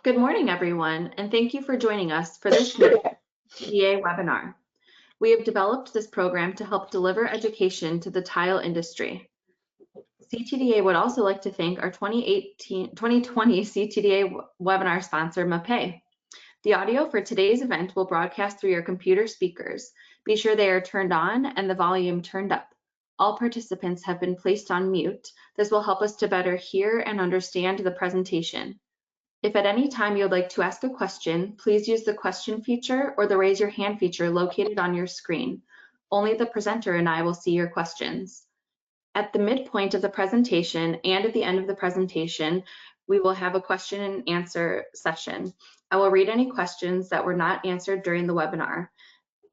Good morning, everyone, and thank you for joining us for this CTDA webinar. We have developed this program to help deliver education to the tile industry. CTDA would also like to thank our 2020 CTDA webinar sponsor, MAPE. The audio for today's event will broadcast through your computer speakers. Be sure they are turned on and the volume turned up. All participants have been placed on mute. This will help us to better hear and understand the presentation. If at any time you would like to ask a question, please use the question feature or the raise your hand feature located on your screen. Only the presenter and I will see your questions. At the midpoint of the presentation and at the end of the presentation, we will have a question and answer session. I will read any questions that were not answered during the webinar.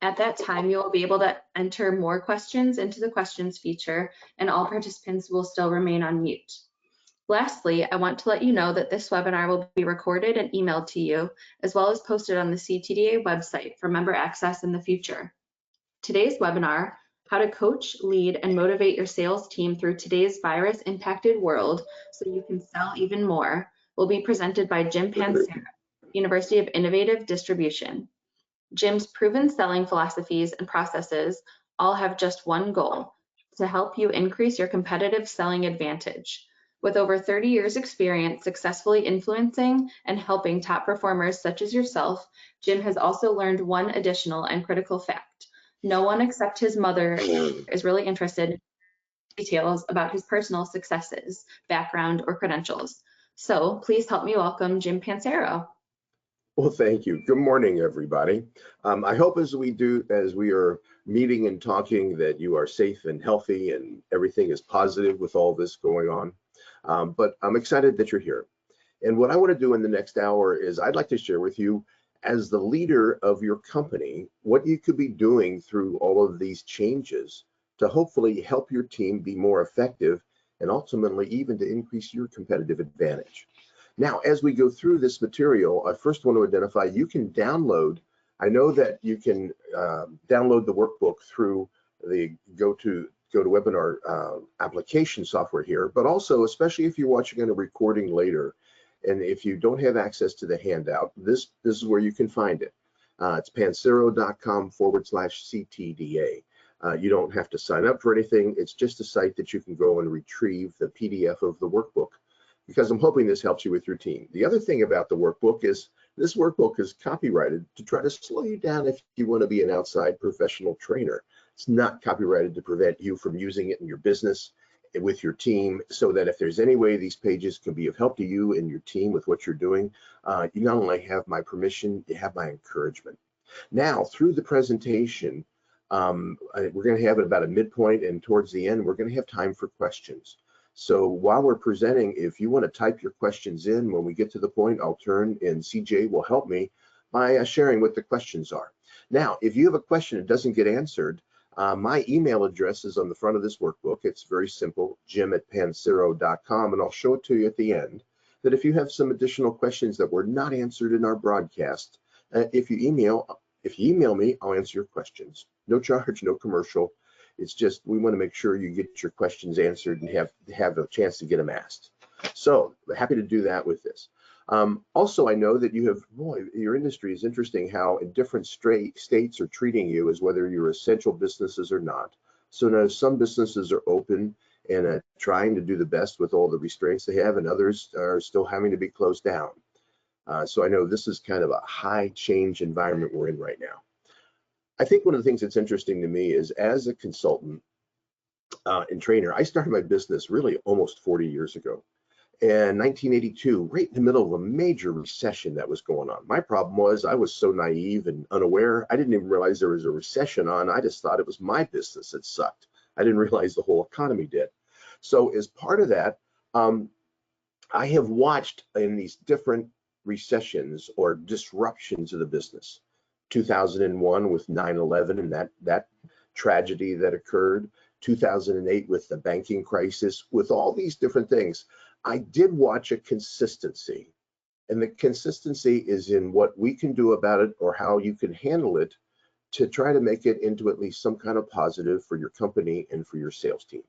At that time, you will be able to enter more questions into the questions feature, and all participants will still remain on mute. Lastly, I want to let you know that this webinar will be recorded and emailed to you, as well as posted on the CTDA website for member access in the future. Today's webinar, How to Coach, Lead, and Motivate Your Sales Team Through Today's Virus-Impacted World So You Can Sell Even More, will be presented by Jim Pansera, University of Innovative Distribution. Jim's proven selling philosophies and processes all have just one goal: to help you increase your competitive selling advantage. With over 30 years experience successfully influencing and helping top performers such as yourself, Jim has also learned one additional and critical fact. No one except his mother is really interested in details about his personal successes, background, or credentials. So please help me welcome Jim Pansero. Well, thank you. Good morning, everybody. I hope as we are meeting and talking that you are safe and healthy and everything is positive with all this going on. But I'm excited that you're here. And what I want to do in the next hour is I'd like to share with you, as the leader of your company, what you could be doing through all of these changes to hopefully help your team be more effective and ultimately even to increase your competitive advantage. Now, as we go through this material, I first want to identify you can download. I know that you can download the workbook through the GoToWebinar application software here, but also, especially if you're watching on a recording later, and if you don't have access to the handout, this is where you can find it. It's pansero.com/CTDA. You don't have to sign up for anything. It's just a site that you can go and retrieve the PDF of the workbook, because I'm hoping this helps you with your team. The other thing about the workbook is this workbook is copyrighted to try to slow you down if you want to be an outside professional trainer. It's not copyrighted to prevent you from using it in your business with your team, so that if there's any way these pages can be of help to you and your team with what you're doing, you not only have my permission, you have my encouragement. Now, through the presentation, we're going to have it about a midpoint, and towards the end, we're going to have time for questions. So while we're presenting, if you want to type your questions in, when we get to the point, I'll turn and CJ will help me by sharing what the questions are. Now, if you have a question that doesn't get answered, my email address is on the front of this workbook. It's very simple, jim@pansero.com, and I'll show it to you at the end, that if you have some additional questions that were not answered in our broadcast, if you email me, I'll answer your questions. No charge, no commercial. It's just we want to make sure you get your questions answered and have a chance to get them asked. So happy to do that with this. Also, I know that you have, your industry is interesting how in different states are treating you as whether you're essential businesses or not. So now some businesses are open and trying to do the best with all the restraints they have, and others are still having to be closed down. So I know this is kind of a high change environment we're in right now. I think one of the things that's interesting to me is, as a consultant and trainer, I started my business really almost 40 years ago. In 1982, right in the middle of a major recession that was going on. My problem was I was so naive and unaware, I didn't even realize there was a recession on. I just thought it was my business that sucked. I didn't realize the whole economy did. So as part of that, I have watched in these different recessions or disruptions of the business. 2001 with 9/11 and that tragedy that occurred, 2008 with the banking crisis, with all these different things, I did watch a consistency. And the consistency is in what we can do about it or how you can handle it to try to make it into at least some kind of positive for your company and for your sales team.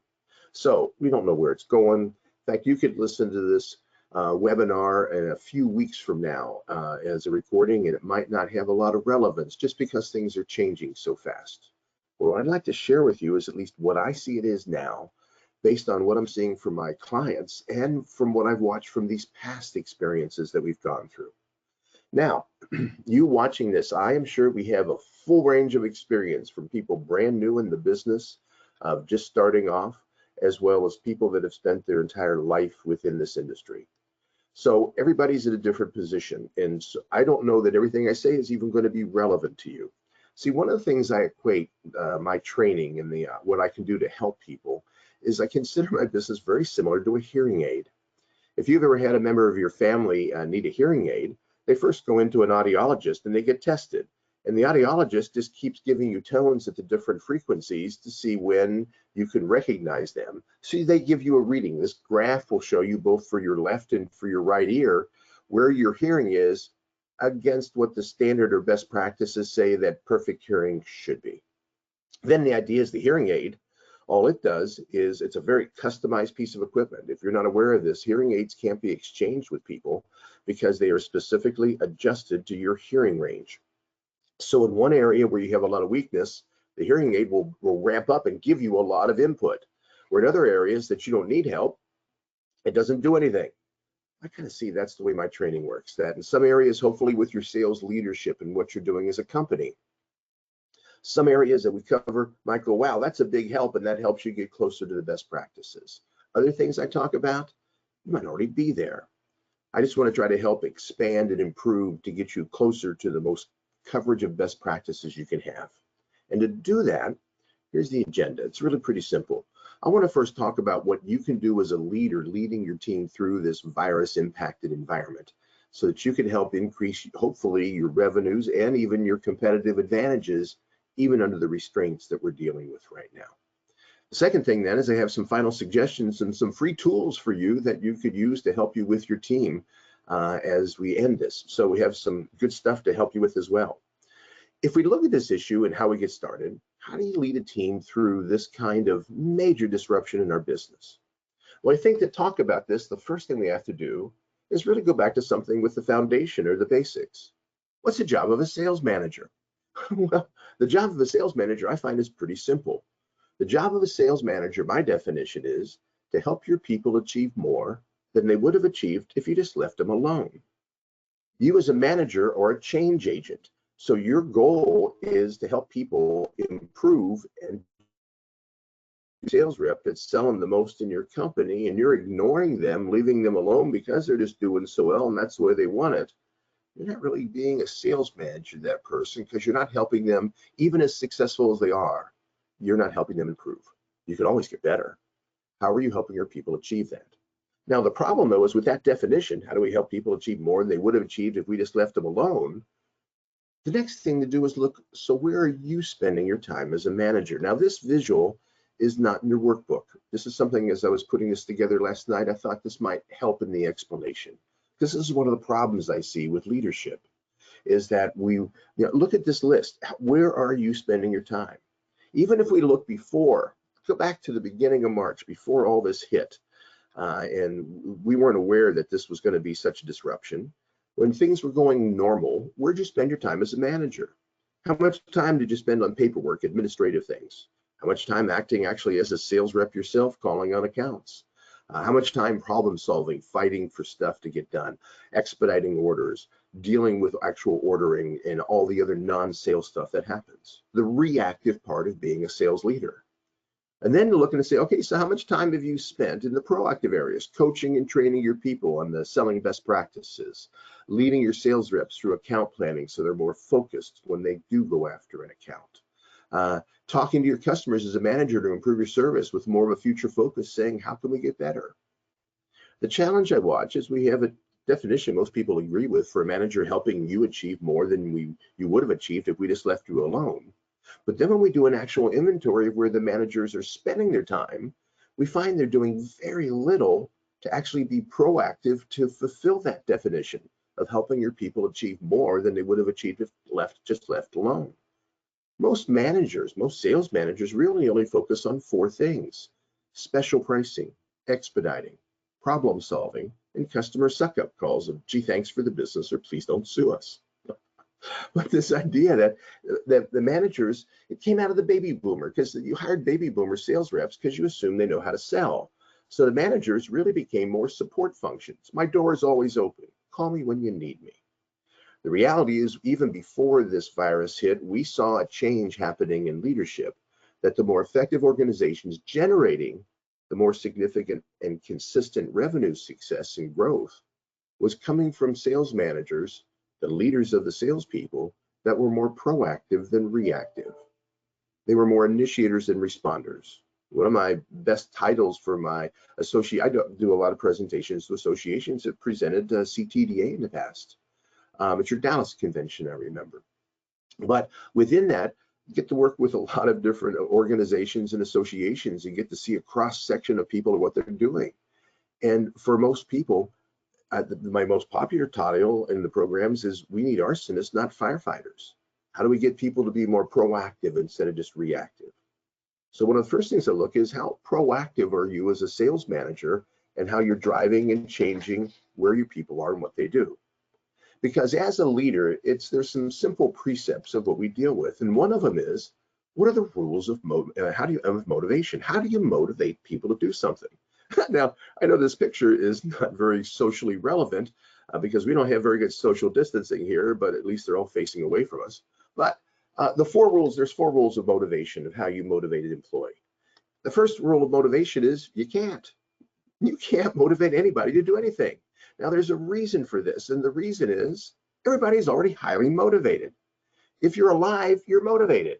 So we don't know where it's going. In fact, you could listen to this webinar in a few weeks from now as a recording, and it might not have a lot of relevance just because things are changing so fast. What I'd like to share with you is at least what I see it is now, based on what I'm seeing from my clients and from what I've watched from these past experiences that we've gone through. Now, you watching this, I am sure we have a full range of experience from people brand new in the business of just starting off, as well as people that have spent their entire life within this industry. So everybody's in a different position, and so I don't know that everything I say is even going to be relevant to you. See, one of the things I equate my training and what I can do to help people is I consider my business very similar to a hearing aid. If you've ever had a member of your family need a hearing aid, they first go into an audiologist and they get tested. And the audiologist just keeps giving you tones at the different frequencies to see when you can recognize them. So they give you a reading. This graph will show you both for your left and for your right ear where your hearing is against what the standard or best practices say that perfect hearing should be. Then the idea is the hearing aid, all it does is it's a very customized piece of equipment. If you're not aware of this, hearing aids can't be exchanged with people because they are specifically adjusted to your hearing range. So in one area where you have a lot of weakness, the hearing aid will ramp up and give you a lot of input. Where in other areas that you don't need help, it doesn't do anything. I kind of see that's the way my training works. That in some areas, hopefully with your sales leadership and what you're doing as a company, some areas that we cover might go, wow, that's a big help, and that helps you get closer to the best practices. Other things I talk about, you might already be there. I just want to try to help expand and improve to get you closer to the most coverage of best practices you can have. And to do that, here's the agenda. It's really pretty simple. I want to first talk about what you can do as a leader leading your team through this virus impacted environment so that you can help increase, hopefully, your revenues and even your competitive advantages, even under the restraints that we're dealing with right now. The second thing then is I have some final suggestions and some free tools for you that you could use to help you with your team as we end this. So we have some good stuff to help you with as well. If we look at this issue and how we get started, how do you lead a team through this kind of major disruption in our business? Well, I think to talk about this, the first thing we have to do is really go back to something with the foundation or the basics. What's the job of a sales manager? Well, the job of a sales manager I find is pretty simple. The job of a sales manager, my definition is to help your people achieve more than they would have achieved if you just left them alone. You as a manager are a change agent. So your goal is to help people improve, and sales rep that's selling the most in your company and you're ignoring them, leaving them alone because they're just doing so well and that's the way they want it. You're not really being a sales manager to that person because you're not helping them, even as successful as they are, you're not helping them improve. You can always get better. How are you helping your people achieve that? Now, the problem though is with that definition, how do we help people achieve more than they would have achieved if we just left them alone? The next thing to do is look, so where are you spending your time as a manager? Now, this visual is not in your workbook. This is something, as I was putting this together last night, I thought this might help in the explanation. Because this is one of the problems I see with leadership, is that we look at this list. Where are you spending your time? Even if we look before, go back to the beginning of March, before all this hit, and we weren't aware that this was going to be such a disruption. When things were going normal, where'd you spend your time as a manager? How much time did you spend on paperwork, administrative things? How much time acting actually as a sales rep yourself, calling on accounts? How much time problem solving, fighting for stuff to get done, expediting orders, dealing with actual ordering and all the other non-sales stuff that happens? The reactive part of being a sales leader. And then looking to say, okay, so how much time have you spent in the proactive areas, coaching and training your people on the selling best practices, leading your sales reps through account planning so they're more focused when they do go after an account, talking to your customers as a manager to improve your service with more of a future focus, saying, how can we get better? The challenge I watch is we have a definition most people agree with for a manager helping you achieve more than you would have achieved if we just left you alone. But then when we do an actual inventory of where the managers are spending their time, we find they're doing very little to actually be proactive to fulfill that definition of helping your people achieve more than they would have achieved if just left alone. Most managers, most sales managers really only focus on 4 things: special pricing, expediting, problem solving, and customer suck-up calls of, gee, thanks for the business, or please don't sue us. But this idea that the managers, it came out of the baby boomer, because you hired baby boomer sales reps because you assume they know how to sell. So the managers really became more support functions. My door is always open. Call me when you need me. The reality is, even before this virus hit, we saw a change happening in leadership, that the more effective organizations generating the more significant and consistent revenue success and growth was coming from sales managers, the leaders of the salespeople, that were more proactive than reactive. They were more initiators than responders. One of my best titles for my associate, I do a lot of presentations to associations that presented CTDA in the past. It's your Dallas convention, I remember. But within that, you get to work with a lot of different organizations and associations and get to see a cross section of people and what they're doing. And for most people, my most popular title in the programs is, we need arsonists, not firefighters. How do we get people to be more proactive instead of just reactive? So one of the first things I look is, how proactive are you as a sales manager, and how you're driving and changing where your people are and what they do. Because as a leader, there's some simple precepts of what we deal with. And one of them is, what are the rules of motivation? How do you motivate people to do something? Now, I know this picture is not very socially relevant because we don't have very good social distancing here, but at least they're all facing away from us. But there's 4 rules of motivation, of how you motivate an employee. The first rule of motivation is, you can't motivate anybody to do anything. Now, there's a reason for this, and the reason is, everybody's already highly motivated. If you're alive, you're motivated.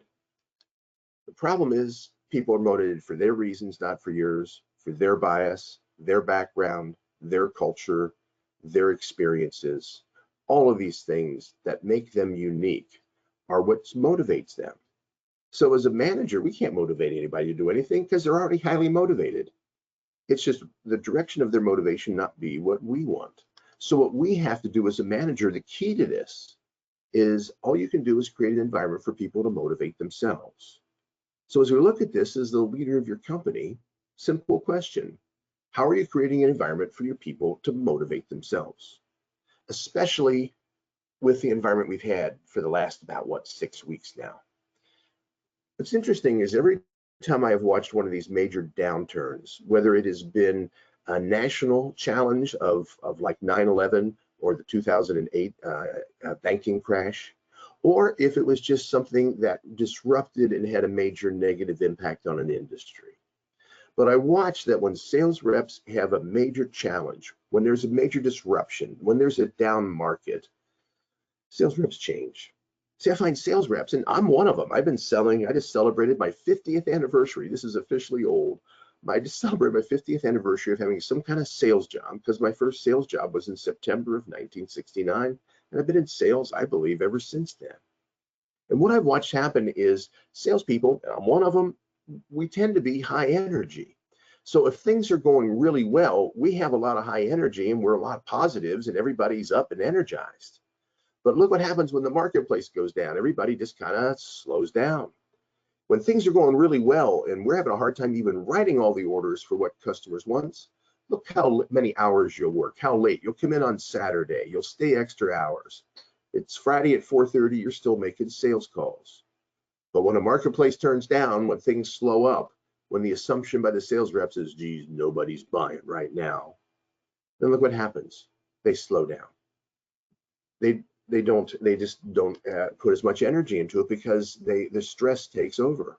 The problem is, people are motivated for their reasons, not for yours, for their bias, their background, their culture, their experiences. All of these things that make them unique are what motivates them. So as a manager, we can't motivate anybody to do anything because they're already highly motivated. It's just the direction of their motivation not be what we want. So what we have to do as a manager, the key to this is, all you can do is create an environment for people to motivate themselves. So as we look at this as the leader of your company, simple question: how are you creating an environment for your people to motivate themselves? Especially with the environment we've had for the last about 6 weeks now. What's interesting is, every time I have watched one of these major downturns, whether it has been a national challenge of like 9/11 or the 2008 banking crash, or if it was just something that disrupted and had a major negative impact on an industry. But I watch that when sales reps have a major challenge, when there's a major disruption, when there's a down market, sales reps change. See, I find sales reps, and I'm one of them. I've been selling. I just celebrated my 50th anniversary. This is officially old. I just celebrated my 50th anniversary of having some kind of sales job, because my first sales job was in September of 1969. And I've been in sales, I believe, ever since then. And what I've watched happen is, salespeople, and I'm one of them, we tend to be high energy. So if things are going really well, we have a lot of high energy and we're a lot of positives and everybody's up and energized. But look what happens when the marketplace goes down. Everybody just kind of slows down. When things are going really well and we're having a hard time even writing all the orders for what customers want, look how many hours you'll work, how late. You'll come in on Saturday, you'll stay extra hours. It's Friday at 4:30, you're still making sales calls. But when a marketplace turns down, when things slow up, when the assumption by the sales reps is, geez, nobody's buying right now, then look what happens. They slow down. They just don't put as much energy into it because the stress takes over.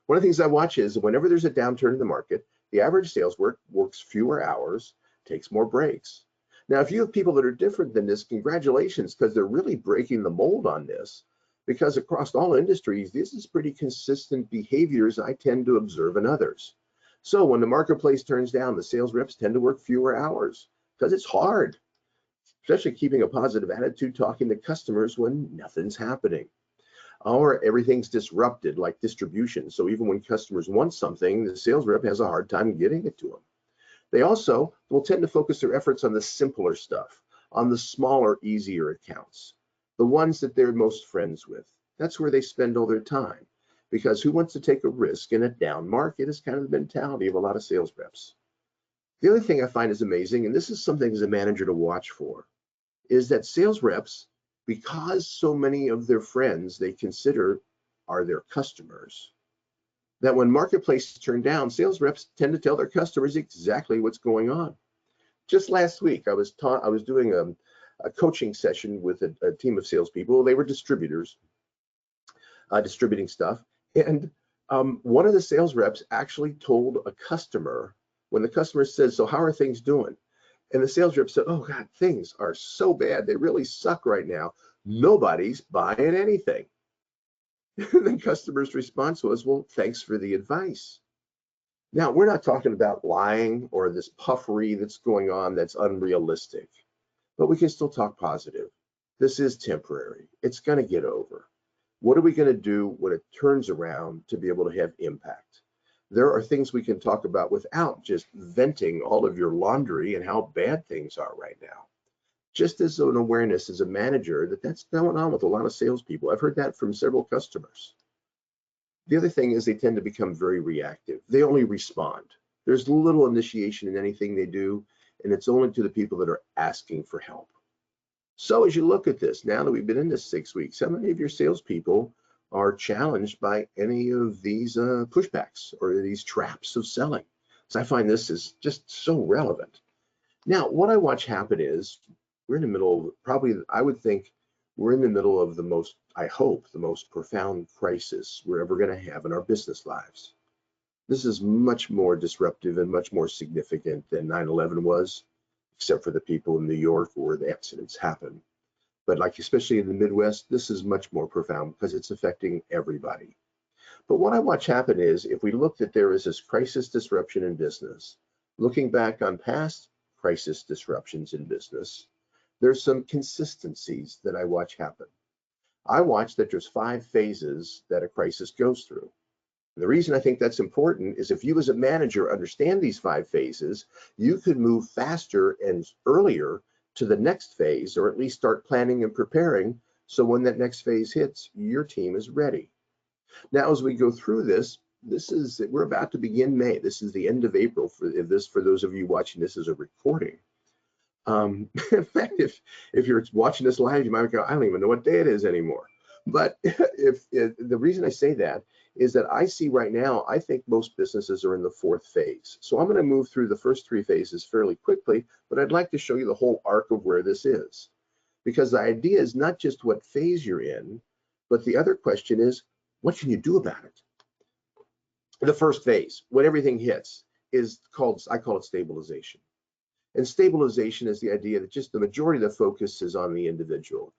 One of the things I watch is, whenever there's a downturn in the market, the average sales works fewer hours, takes more breaks. Now, if you have people that are different than this, congratulations, because they're really breaking the mold on this, because across all industries, this is pretty consistent behaviors I tend to observe in others. So when the marketplace turns down, the sales reps tend to work fewer hours because it's hard, especially keeping a positive attitude, talking to customers when nothing's happening. Or everything's disrupted, like distribution. So even when customers want something, the sales rep has a hard time getting it to them. They also will tend to focus their efforts on the simpler stuff, on the smaller, easier accounts, the ones that they're most friends with. That's where they spend all their time, because who wants to take a risk in a down market is kind of the mentality of a lot of sales reps. The other thing I find is amazing, and this is something as a manager to watch for, is that sales reps, because so many of their friends they consider are their customers, that when marketplaces turn down, sales reps tend to tell their customers exactly what's going on. Just last week, I was doing a coaching session with a team of salespeople. They were distributors, distributing stuff, and one of the sales reps actually told a customer, when the customer said, "So how are things doing?" And the sales rep said, "Oh God, things are so bad. They really suck right now. Nobody's buying anything." And the customer's response was, "Well, thanks for the advice." Now, we're not talking about lying or this puffery that's going on that's unrealistic, but we can still talk positive. This is temporary. It's going to get over. What are we going to do when it turns around to be able to have impact? There are things we can talk about without just venting all of your laundry and how bad things are right now. Just as an awareness as a manager that that's going on with a lot of salespeople. I've heard that from several customers. The other thing is they tend to become very reactive. They only respond. There's little initiation in anything they do, and it's only to the people that are asking for help. So as you look at this, now that we've been in this 6 weeks, how many of your salespeople are challenged by any of these pushbacks or these traps of selling? So I find this is just so relevant. Now, what I watch happen is we're in the middle of probably, I would think, we're in the middle of the most, I hope, the most profound crisis we're ever going to have in our business lives. This is much more disruptive and much more significant than 9/11 was, except for the people in New York where the accidents happen. But like, especially in the Midwest, this is much more profound because it's affecting everybody. But what I watch happen is if we look that there is this crisis disruption in business, looking back on past crisis disruptions in business, there's some consistencies that I watch happen. I watch that there's 5 phases that a crisis goes through. And the reason I think that's important is if you as a manager understand these 5 phases, you could move faster and earlier to the next phase, or at least start planning and preparing. So when that next phase hits, your team is ready. Now, as we go through this, we're about to begin May. This is the end of April for those of you watching this as a recording. In fact, if you're watching this live, you might go, I don't even know what day it is anymore. But if the reason I say that is that I see right now, I think most businesses are in the 4th phase. So I'm going to move through the first 3 phases fairly quickly, but I'd like to show you the whole arc of where this is. Because the idea is not just what phase you're in, but the other question is, what can you do about it? The first phase, when everything hits, is called, I call it stabilization. And stabilization is the idea that just the majority of the focus is on the individual.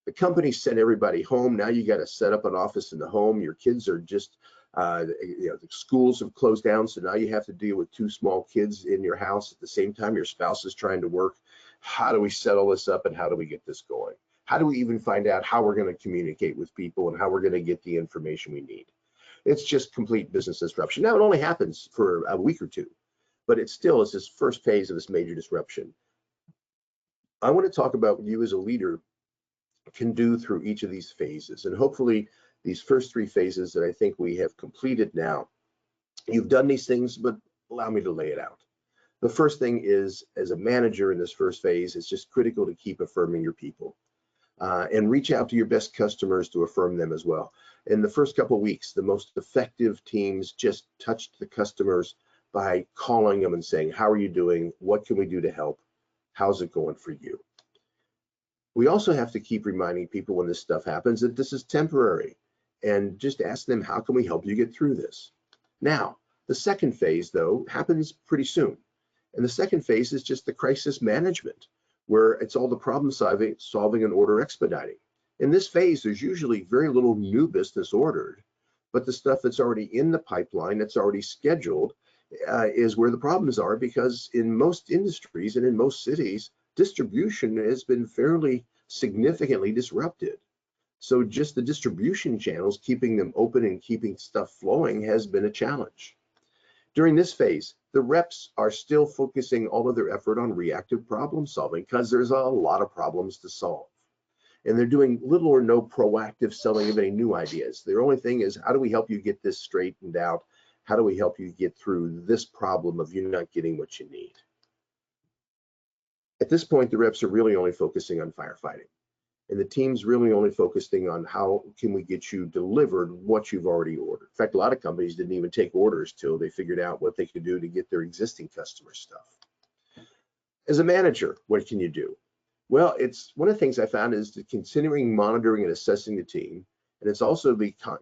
The company sent everybody home. Now you got to set up an office in the home. Your kids are just, the schools have closed down. So now you have to deal with 2 small kids in your house at the same time. Your spouse is trying to work. How do we settle this up and how do we get this going? How do we even find out how we're going to communicate with people and how we're going to get the information we need? It's just complete business disruption. Now it only happens for a week or 2, but it still is this first phase of this major disruption. I want to talk about what you as a leader can do through each of these phases. And hopefully these first 3 phases that I think we have completed now, you've done these things, but allow me to lay it out. The first thing is, as a manager in this first phase, it's just critical to keep affirming your people and reach out to your best customers to affirm them as well. In the first couple of weeks, the most effective teams just touched the customers by calling them and saying, how are you doing? What can we do to help? How's it going for you? We also have to keep reminding people when this stuff happens that this is temporary and just ask them, how can we help you get through this? Now, the second phase, though, happens pretty soon. And the second phase is just the crisis management, where it's all the problem solving and order expediting. In this phase, there's usually very little new business ordered, but the stuff that's already in the pipeline, that's already scheduled, is where the problems are, because in most industries and in most cities, distribution has been fairly significantly disrupted. So just the distribution channels, keeping them open and keeping stuff flowing has been a challenge. During this phase, the reps are still focusing all of their effort on reactive problem solving because there's a lot of problems to solve. And they're doing little or no proactive selling of any new ideas. Their only thing is, how do we help you get this straightened out? How do we help you get through this problem of you not getting what you need? At this point, the reps are really only focusing on firefighting. And the team's really only focusing on how can we get you delivered what you've already ordered. In fact, a lot of companies didn't even take orders till they figured out what they could do to get their existing customer stuff. As a manager, what can you do? Well, it's one of the things I found is the continuing monitoring and assessing the team. And it's also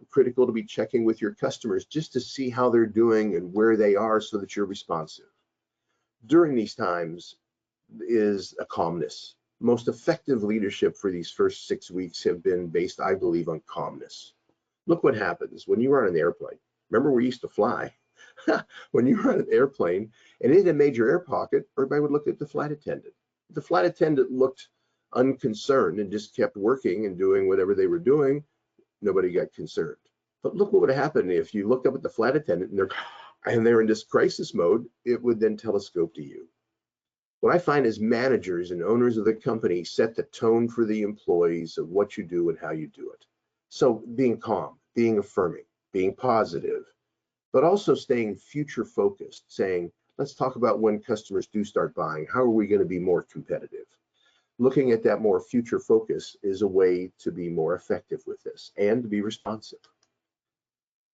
critical to be checking with your customers just to see how they're doing and where they are so that you're responsive. During these times is a calmness. Most effective leadership for these first 6 weeks have been based, I believe, on calmness. Look what happens when you are on an airplane. Remember, we used to fly. When you were on an airplane and it had a major air pocket, everybody would look at the flight attendant. The flight attendant looked unconcerned and just kept working and doing whatever they were doing. Nobody got concerned. But look what would happen if you looked up at the flight attendant and they're in this crisis mode. It would then telescope to you. What I find is managers and owners of the company set the tone for the employees of what you do and how you do it. So being calm, being affirming, being positive, but also staying future focused, saying, let's talk about when customers do start buying. How are we going to be more competitive? Looking at that more future focus is a way to be more effective with this and to be responsive.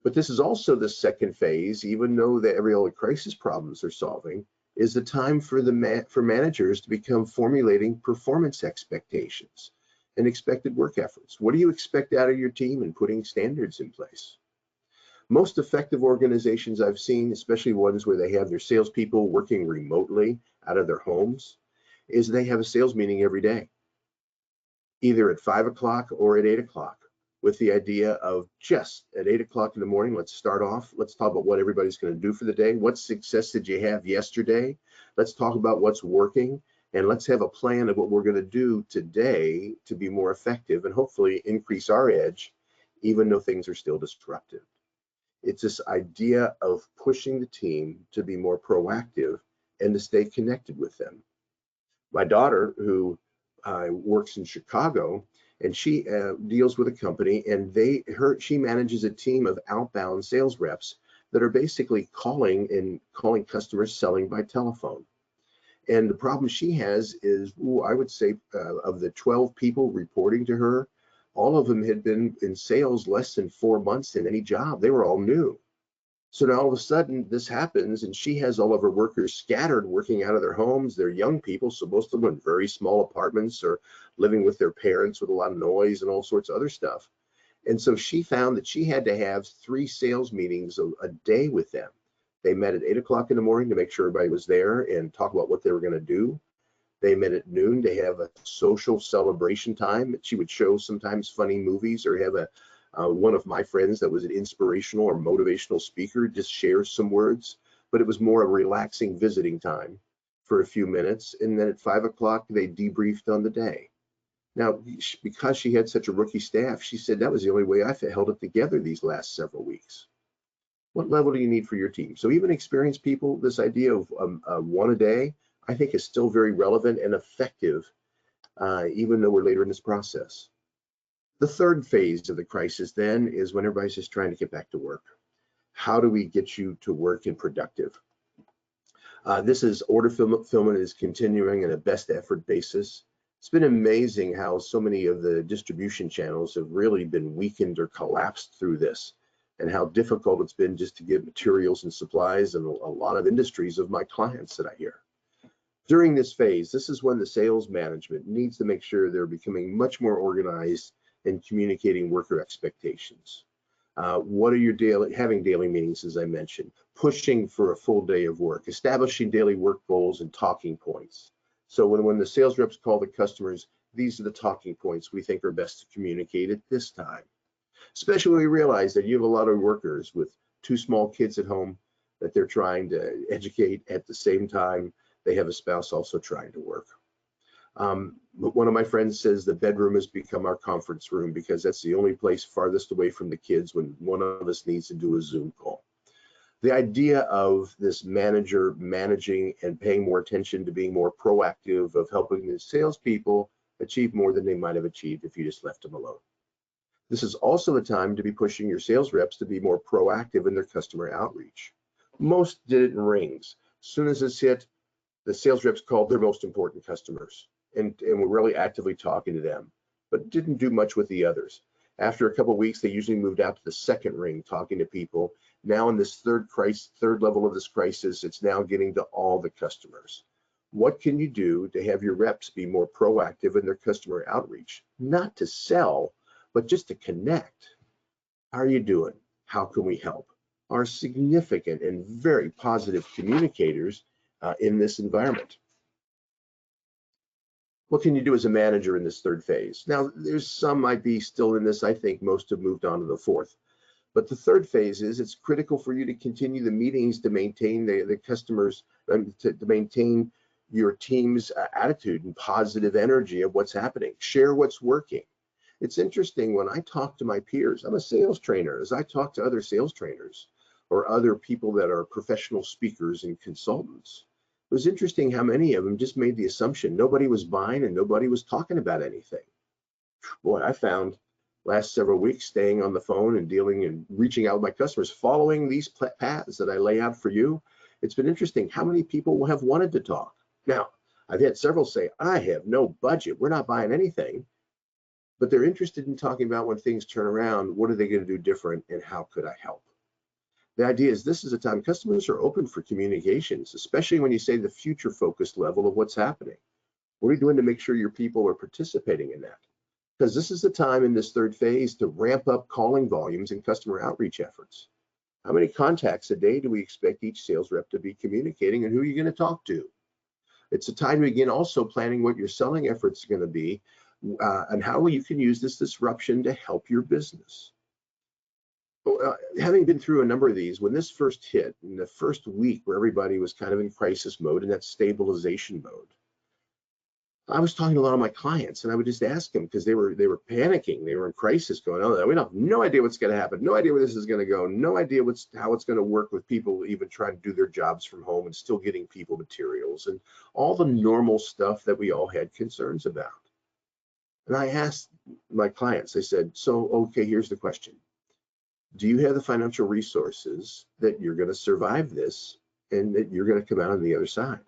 But this is also the second phase, even though every other crisis problems are solving, is the time for managers to become formulating performance expectations and expected work efforts. What do you expect out of your team and putting standards in place? Most effective organizations I've seen, especially ones where they have their salespeople working remotely out of their homes, is they have a sales meeting every day, either at 5 o'clock or at 8 o'clock, with the idea of just at 8 o'clock in the morning, let's start off. Let's talk about what everybody's going to do for the day. What success did you have yesterday? Let's talk about what's working, and let's have a plan of what we're going to do today to be more effective and hopefully increase our edge, even though things are still disruptive. It's this idea of pushing the team to be more proactive and to stay connected with them. My daughter, who works in Chicago, and she deals with a company, and she manages a team of outbound sales reps that are basically calling customers, selling by telephone. And the problem she has is, I would say of the 12 people reporting to her, all of them had been in sales less than 4 months in any job. They were all new. So now all of a sudden this happens, and she has all of her workers scattered working out of their homes. They're young people, so most of them in very small apartments or living with their parents with a lot of noise and all sorts of other stuff. And so she found that she had to have 3 sales meetings a day with them. They met at 8 o'clock in the morning to make sure everybody was there and talk about what they were going to do. They met at noon to have a social celebration time. She would show sometimes funny movies or have one of my friends that was an inspirational or motivational speaker just share some words, but it was more a relaxing visiting time for a few minutes. And then at 5 o'clock, they debriefed on the day. Now, because she had such a rookie staff, she said that was the only way I held it together these last several weeks. What level do you need for your team? So even experienced people, this idea of one a day, I think is still very relevant and effective, even though we're later in this process. The third phase of the crisis then is when everybody's just trying to get back to work. How do we get you to work and productive? This is order fulfillment is continuing on a best effort basis. It's been amazing how so many of the distribution channels have really been weakened or collapsed through this, and how difficult it's been just to get materials and supplies in a lot of industries of my clients that I hear. During this phase, this is when the sales management needs to make sure they're becoming much more organized in communicating worker expectations. What are your having daily meetings, as I mentioned, pushing for a full day of work, establishing daily work goals and talking points. So when the sales reps call the customers, these are the talking points we think are best to communicate at this time. Especially when we realize that you have a lot of workers with 2 small kids at home that they're trying to educate at the same time they have a spouse also trying to work. But one of my friends says the bedroom has become our conference room because that's the only place farthest away from the kids when one of us needs to do a Zoom call. The idea of this manager managing and paying more attention to being more proactive, of helping the salespeople achieve more than they might have achieved if you just left them alone. This is also the time to be pushing your sales reps to be more proactive in their customer outreach. Most did it in rings. As soon as it's hit, The sales reps called their most important customers and were really actively talking to them, but didn't do much with the others. After a couple of weeks, they usually moved out to the second ring, talking to people. Now in this third level of this crisis, it's now getting to all the customers. What can you do to have your reps be more proactive in their customer outreach? Not to sell, but just to connect. How are you doing? How can we help? Are significant and very positive communicators in this environment. What can you do as a manager in this third phase? Now, there's some might be still in this. I think most have moved on to the fourth. But the third phase is it's critical for you to continue the meetings to maintain the customers, to maintain your team's attitude and positive energy of what's happening. Share what's working. It's interesting when I talk to my peers, I'm a sales trainer, as I talk to other sales trainers or other people that are professional speakers and consultants. It was interesting how many of them just made the assumption nobody was buying and nobody was talking about anything. Boy, I found last several weeks staying on the phone and dealing and reaching out with my customers, following these paths that I lay out for you. It's been interesting how many people have wanted to talk. Now, I've had several say, I have no budget, we're not buying anything, but they're interested in talking about when things turn around, what are they going to do different and how could I help? The idea is this is a time customers are open for communications, especially when you say the future focused level of what's happening. What are you doing to make sure your people are participating in that? Because this is the time in this third phase to ramp up calling volumes and customer outreach efforts. How many contacts a day do we expect each sales rep to be communicating and who are you going to talk to? It's a time to begin also planning what your selling efforts are going to be and how you can use this disruption to help your business. Having been through a number of these, when this first hit in the first week where everybody was kind of in crisis mode and that stabilization mode, I was talking to a lot of my clients and I would just ask them because they were panicking, they were in crisis going, oh, we have no idea what's going to happen, no idea where this is going to go, no idea how it's going to work with people even trying to do their jobs from home and still getting people materials and all the normal stuff that we all had concerns about. And I asked my clients, I said, so, okay, here's the question. Do you have the financial resources that you're going to survive this and that you're going to come out on the other side?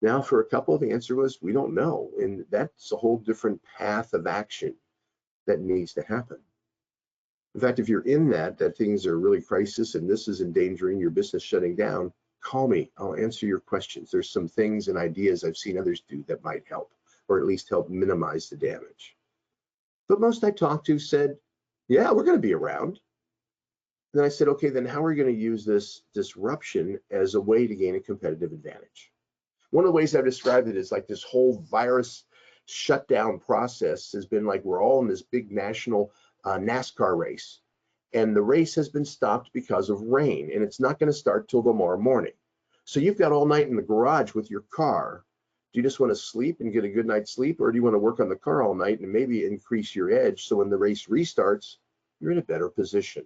Now, for a couple, the answer was, we don't know. And that's a whole different path of action that needs to happen. In fact, if you're in that things are really crisis and this is endangering your business shutting down, call me. I'll answer your questions. There's some things and ideas I've seen others do that might help, or at least help minimize the damage. But most I talked to said, yeah, we're going to be around. Then I said, okay, then how are we going to use this disruption as a way to gain a competitive advantage? One of the ways I've described it is like this whole virus shutdown process has been like we're all in this big national NASCAR race. And the race has been stopped because of rain, and it's not going to start till tomorrow morning. So you've got all night in the garage with your car. Do you just want to sleep and get a good night's sleep, or do you want to work on the car all night and maybe increase your edge so when the race restarts, you're in a better position?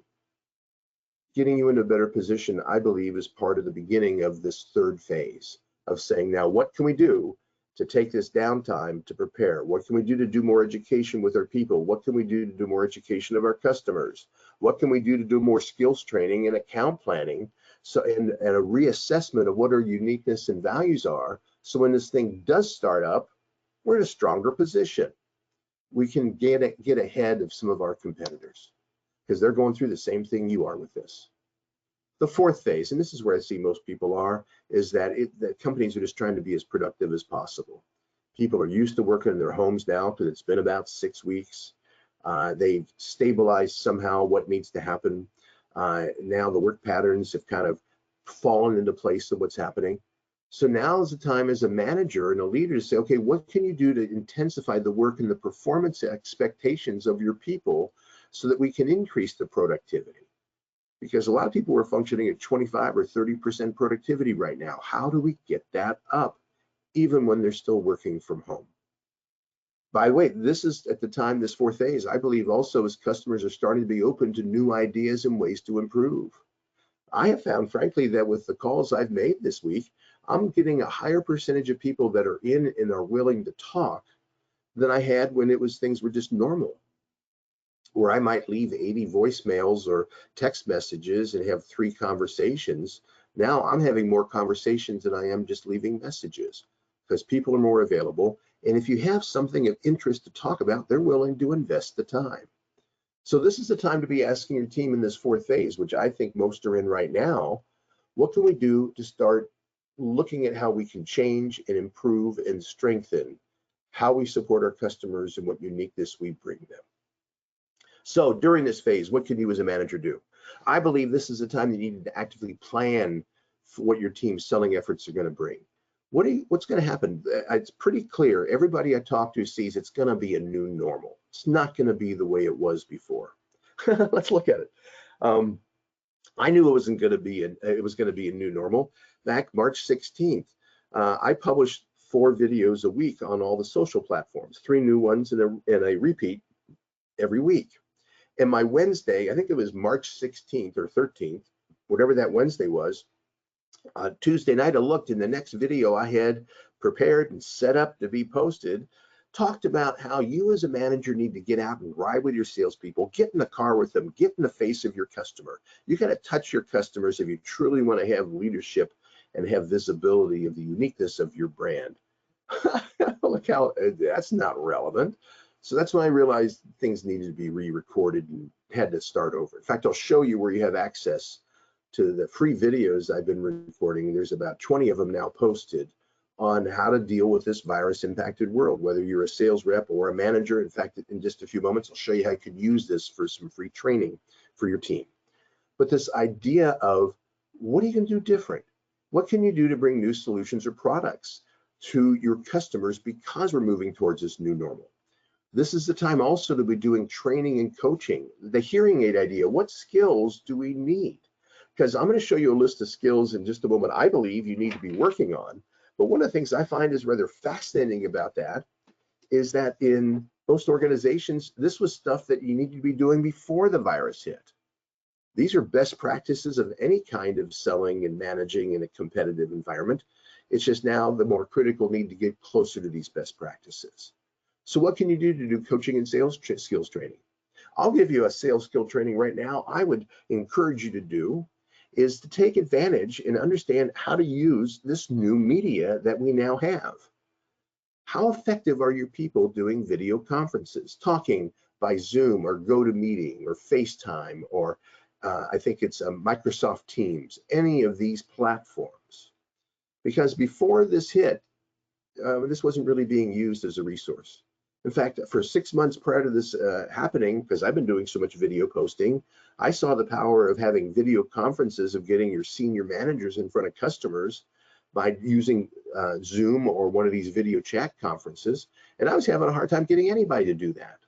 Getting you into a better position, I believe, is part of the beginning of this third phase of saying, now what can we do to take this downtime to prepare? What can we do to do more education with our people? What can we do to do more education of our customers? What can we do to do more skills training and account planning? So, and a reassessment of what our uniqueness and values are. So when this thing does start up, we're in a stronger position. We can get ahead of some of our competitors because they're going through the same thing you are with this. The fourth phase, and this is where I see most people are, is that companies are just trying to be as productive as possible. People are used to working in their homes now because it's been about 6 weeks. They've stabilized somehow what needs to happen. Now the work patterns have kind of fallen into place of what's happening. So now is the time as a manager and a leader to say, okay, what can you do to intensify the work and the performance expectations of your people so that we can increase the productivity? Because a lot of people are functioning at 25 or 30% productivity right now. How do we get that up, even when they're still working from home? By the way, this is at the time, this fourth phase, I believe also as customers are starting to be open to new ideas and ways to improve. I have found, frankly, that with the calls I've made this week, I'm getting a higher percentage of people that are in and are willing to talk than I had when things were just normal, where I might leave 80 voicemails or text messages and have 3 conversations. Now I'm having more conversations than I am just leaving messages because people are more available. And if you have something of interest to talk about, they're willing to invest the time. So this is the time to be asking your team in this fourth phase, which I think most are in right now. What can we do to start looking at how we can change and improve and strengthen how we support our customers and what uniqueness we bring them? So during this phase, what can you as a manager do? I believe this is the time you need to actively plan for what your team's selling efforts are going to bring. What's going to happen? It's pretty clear. Everybody I talk to sees it's going to be a new normal. It's not going to be the way it was before. Let's look at it. I knew it was going to be a new normal back March 16th. I published 4 videos a week on all the social platforms, 3 new ones and a repeat every week. And my Wednesday, I think it was March 16th or 13th, whatever that Wednesday was, Tuesday night I looked, and the next video I had prepared and set up to be posted talked about how you as a manager need to get out and ride with your salespeople, get in the car with them, get in the face of your customer. You got to touch your customers if you truly want to have leadership and have visibility of the uniqueness of your brand. Look how that's not relevant. So that's when I realized things needed to be re-recorded and had to start over. In fact, I'll show you where you have access to the free videos I've been recording. There's about 20 of them now posted on how to deal with this virus impacted world, whether you're a sales rep or a manager. In fact, in just a few moments, I'll show you how you could use this for some free training for your team. But this idea of what are you going to do different? What can you do to bring new solutions or products to your customers because we're moving towards this new normal? This is the time also to be doing training and coaching. The hearing aid idea, what skills do we need? Because I'm going to show you a list of skills in just a moment I believe you need to be working on. But one of the things I find is rather fascinating about that is that in most organizations, this was stuff that you need to be doing before the virus hit. These are best practices of any kind of selling and managing in a competitive environment. It's just now the more critical need to get closer to these best practices. So what can you do to do coaching and sales skills training? I'll give you a sales skill training right now. I would encourage you to do is to take advantage and understand how to use this new media that we now have. How effective are your people doing video conferences, talking by Zoom or GoToMeeting or FaceTime or I think it's Microsoft Teams, any of these platforms? Because before this hit, this wasn't really being used as a resource. In fact, for 6 months prior to this happening, because I've been doing so much video posting, I saw the power of having video conferences, of getting your senior managers in front of customers by using Zoom or one of these video chat conferences. And I was having a hard time getting anybody to do that.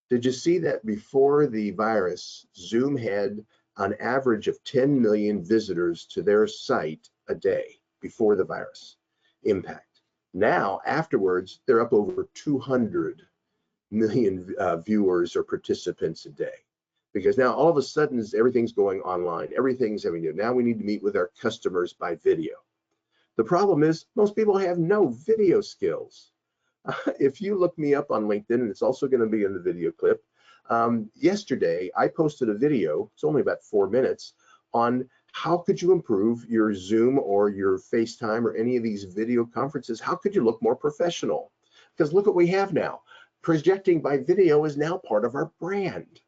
Did you see that before the virus, Zoom had an average of 10 million visitors to their site a day before the virus impact? Now, afterwards, they're up over 200 million viewers or participants a day, because now all of a sudden everything's going online. Everything's having to. Now we need to meet with our customers by video. The problem is most people have no video skills. If you look me up on LinkedIn, and it's also going to be in the video clip, yesterday I posted a video, it's only about 4 minutes, on how could you improve your Zoom or your FaceTime or any of these video conferences? How could you look more professional? Because look what we have now. Projecting by video is now part of our brand.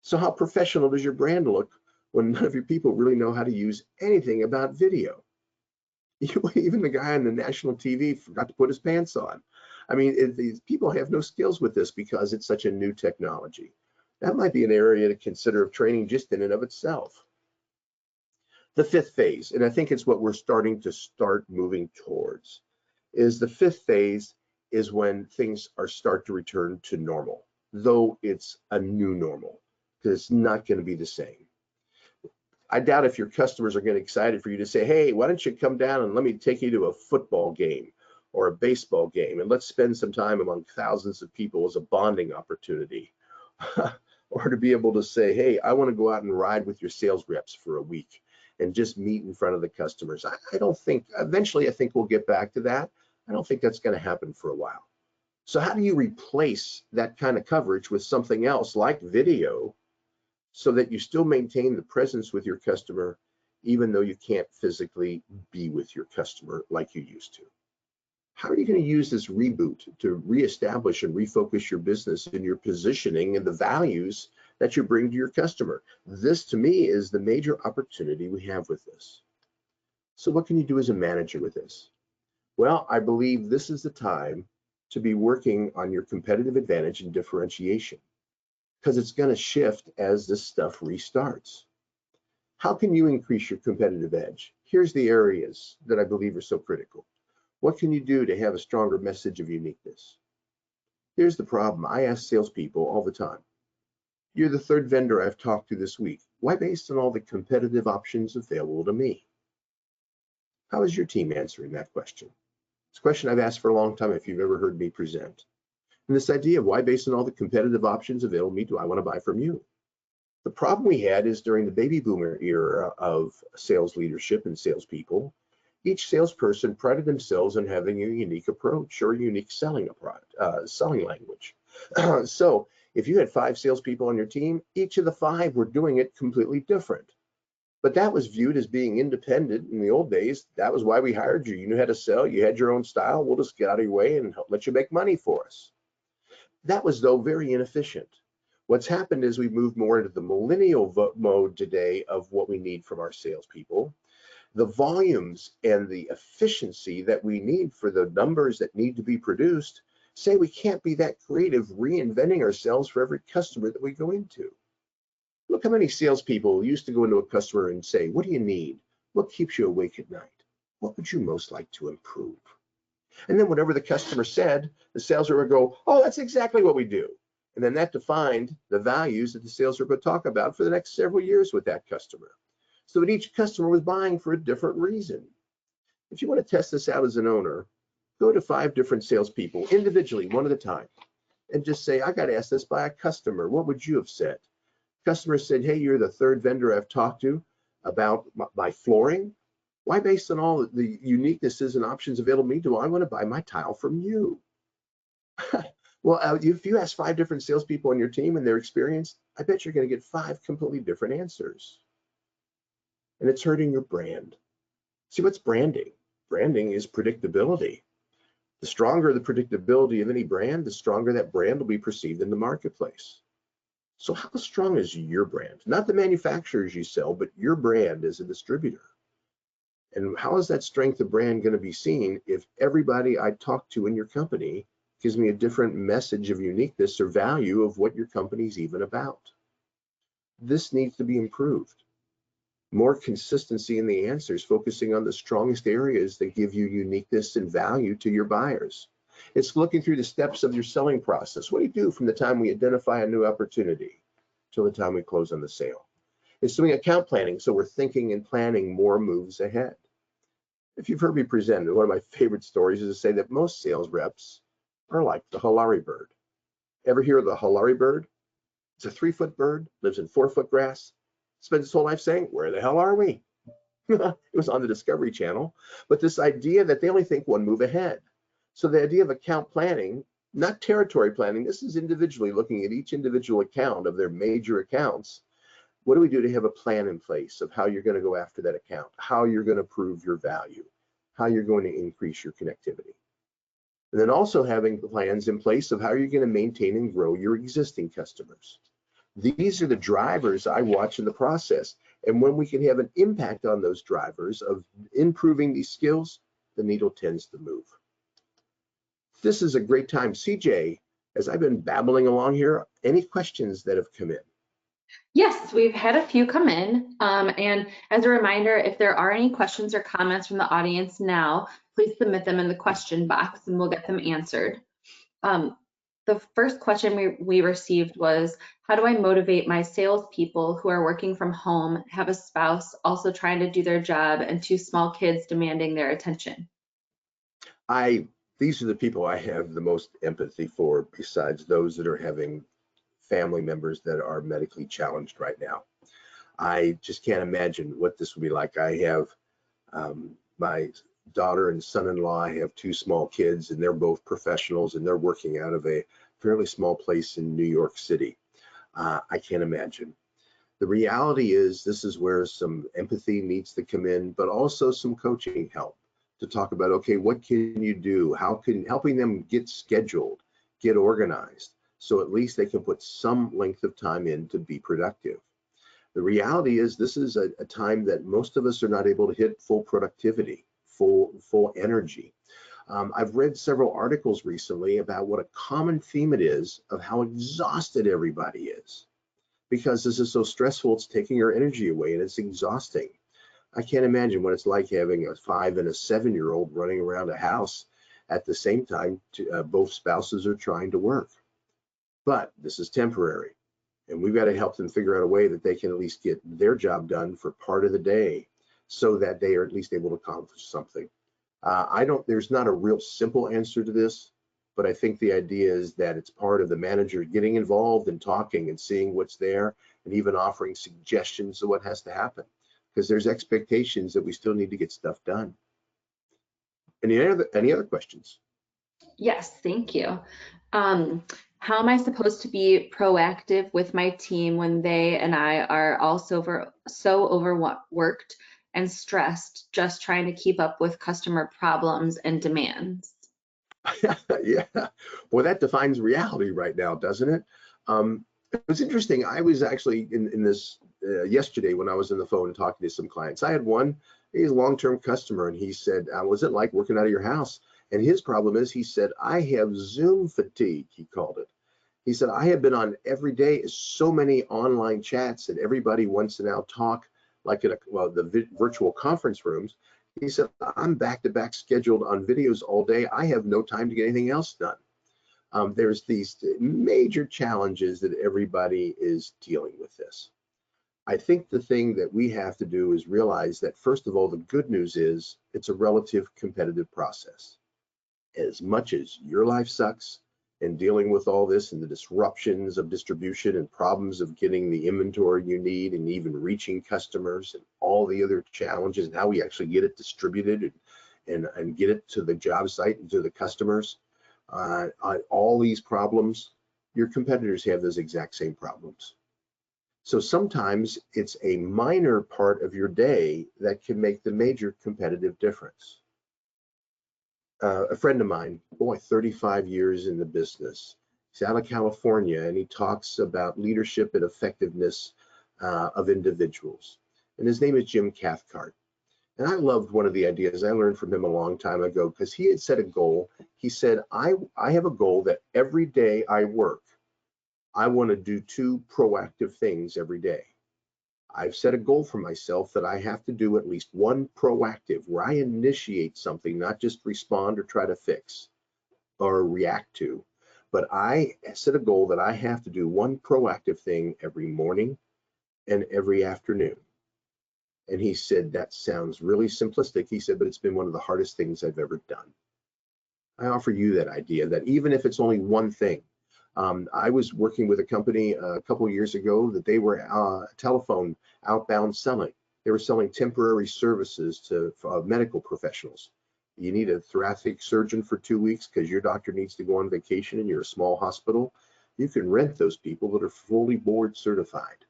So how professional does your brand look when none of your people really know how to use anything about video? Even the guy on the national TV forgot to put his pants on. I mean, these people have no skills with this because it's such a new technology. That might be an area to consider of training just in and of itself. The fifth phase, and I think it's what we're starting moving towards, is the fifth phase is when things start to return to normal, though it's a new normal, because it's not going to be the same. I doubt if your customers are getting excited for you to say, hey, why don't you come down and let me take you to a football game or a baseball game, and let's spend some time among thousands of people as a bonding opportunity. Or to be able to say, hey, I want to go out and ride with your sales reps for a week and just meet in front of the customers. I don't think, eventually I think we'll get back to that. I don't think that's going to happen for a while. So how do you replace that kind of coverage with something else like video so that you still maintain the presence with your customer even though you can't physically be with your customer like you used to. How are you going to use this reboot to reestablish and refocus your business and your positioning and the values that you bring to your customer? This, to me, is the major opportunity we have with this. So what can you do as a manager with this? Well, I believe this is the time to be working on your competitive advantage and differentiation, because it's going to shift as this stuff restarts. How can you increase your competitive edge? Here's the areas that I believe are so critical. What can you do to have a stronger message of uniqueness? Here's the problem. I ask salespeople all the time, you're the third vendor I've talked to this week. Why based on all the competitive options available to me? How is your team answering that question? It's a question I've asked for a long time if you've ever heard me present. And this idea of why based on all the competitive options available to me do I want to buy from you? The problem we had is during the baby boomer era of sales leadership and salespeople, each salesperson prided themselves on having a unique approach or a unique selling language. So if you had 5 salespeople on your team, each of the 5 were doing it completely different. But that was viewed as being independent in the old days. That was why we hired you. You knew how to sell, you had your own style, we'll just get out of your way and let you make money for us. That was, though, very inefficient. What's happened is we've moved more into the millennial mode today of what we need from our salespeople. The volumes and the efficiency that we need for the numbers that need to be produced say we can't be that creative reinventing ourselves for every customer that we go into. Look how many salespeople used to go into a customer and say, what do you need? What keeps you awake at night? What would you most like to improve? And then whatever the customer said, the sales rep would go, oh, that's exactly what we do. And then that defined the values that the sales rep would talk about for the next several years with that customer. So that each customer was buying for a different reason. If you want to test this out as an owner, go to 5 different salespeople individually, one at a time, and just say, I got asked this by a customer. What would you have said? Customer said, hey, you're the 3rd vendor I've talked to about my flooring. Why, based on all the uniquenesses and options available to me, do I want to buy my tile from you? Well, if you ask 5 different salespeople on your team and their experience, I bet you're going to get 5 completely different answers. And it's hurting your brand. See, what's branding? Branding is predictability. The stronger the predictability of any brand, the stronger that brand will be perceived in the marketplace. So how strong is your brand? Not the manufacturers you sell, but your brand as a distributor. And how is that strength of brand going to be seen if everybody I talk to in your company gives me a different message of uniqueness or value of what your company's even about? This needs to be improved. More consistency in the answers, focusing on the strongest areas that give you uniqueness and value to your buyers. It's looking through the steps of your selling process. What do you do from the time we identify a new opportunity till the time we close on the sale? It's doing account planning, so we're thinking and planning more moves ahead. If you've heard me present, one of my favorite stories is to say that most sales reps are like the Halari bird. Ever hear of the Halari bird? It's a 3-foot bird, lives in 4-foot grass, spends its whole life saying, where the hell are we? It was on the Discovery Channel. But this idea that they only think one move ahead. So the idea of account planning, not territory planning, this is individually looking at each individual account of their major accounts. What do we do to have a plan in place of how you're going to go after that account, how you're going to prove your value, how you're going to increase your connectivity? And then also having plans in place of how you're going to maintain and grow your existing customers. These are the drivers I watch in the process. And when we can have an impact on those drivers of improving these skills, the needle tends to move. This is a great time. CJ, as I've been babbling along here, any questions that have come in? Yes, we've had a few come in. And as a reminder, if there are any questions or comments from the audience now, please submit them in the question box and we'll get them answered. The first question we received was, how do I motivate my salespeople who are working from home, have a spouse also trying to do their job, and 2 small kids demanding their attention? These are the people I have the most empathy for, besides those that are having family members that are medically challenged right now. I just can't imagine what this would be like. I have my daughter and son-in-law. I have 2 small kids, and they're both professionals, and they're working out of a fairly small place in New York City. I can't imagine. The reality is this is where some empathy needs to come in, but also some coaching help to talk about, okay, what can you do? How can helping them get scheduled, get organized, so at least they can put some length of time in to be productive. The reality is this is a time that most of us are not able to hit full productivity, full energy. I've read several articles recently about what a common theme it is of how exhausted everybody is. Because this is so stressful, it's taking your energy away and it's exhausting. I can't imagine what it's like having a 5 and a 7-year-old running around a house at the same time. Both spouses are trying to work. But this is temporary, and we've got to help them figure out a way that they can at least get their job done for part of the day so that they are at least able to accomplish something. There's not a real simple answer to this, but I think the idea is that it's part of the manager getting involved and talking and seeing what's there and even offering suggestions of what has to happen, because there's expectations that we still need to get stuff done. Any other questions? Yes, thank you. How am I supposed to be proactive with my team when they and I are also so overworked and stressed, just trying to keep up with customer problems and demands? Yeah, boy, that defines reality right now, doesn't it? It was interesting. I was actually in this yesterday when I was on the phone talking to some clients. I had one, he's a long-term customer, and he said, "Was it like working out of your house?" And his problem is, he said, "I have Zoom fatigue," he called it. He said, "I have been on every day, so many online chats, and everybody wants to now talk like in the virtual conference rooms." He said, "I'm back-to-back scheduled on videos all day. I have no time to get anything else done." There's these major challenges that everybody is dealing with this. I think the thing that we have to do is realize that, first of all, the good news is it's a relative competitive process. As much as your life sucks and dealing with all this and the disruptions of distribution and problems of getting the inventory you need and even reaching customers and all the other challenges and how we actually get it distributed and get it to the job site and to the customers, on all these problems, your competitors have those exact same problems. So sometimes it's a minor part of your day that can make the major competitive difference. A friend of mine, boy, 35 years in the business. He's out of California, and he talks about leadership and effectiveness of individuals. And his name is Jim Cathcart. And I loved one of the ideas I learned from him a long time ago, because he had set a goal. He said, I have a goal that every day I work, I want to do 2 proactive things every day. I've set a goal for myself that I have to do at least 1 proactive, where I initiate something, not just respond or try to fix or react to, but I set a goal that I have to do 1 proactive thing every morning and every afternoon. And he said, that sounds really simplistic. He said, but it's been one of the hardest things I've ever done. I offer you that idea that even if it's only 1 thing. I was working with a company a couple of years ago that they were telephone outbound selling. They were selling temporary services to medical professionals. You need a thoracic surgeon for 2 weeks because your doctor needs to go on vacation and you're a small hospital. You can rent those people that are fully board certified.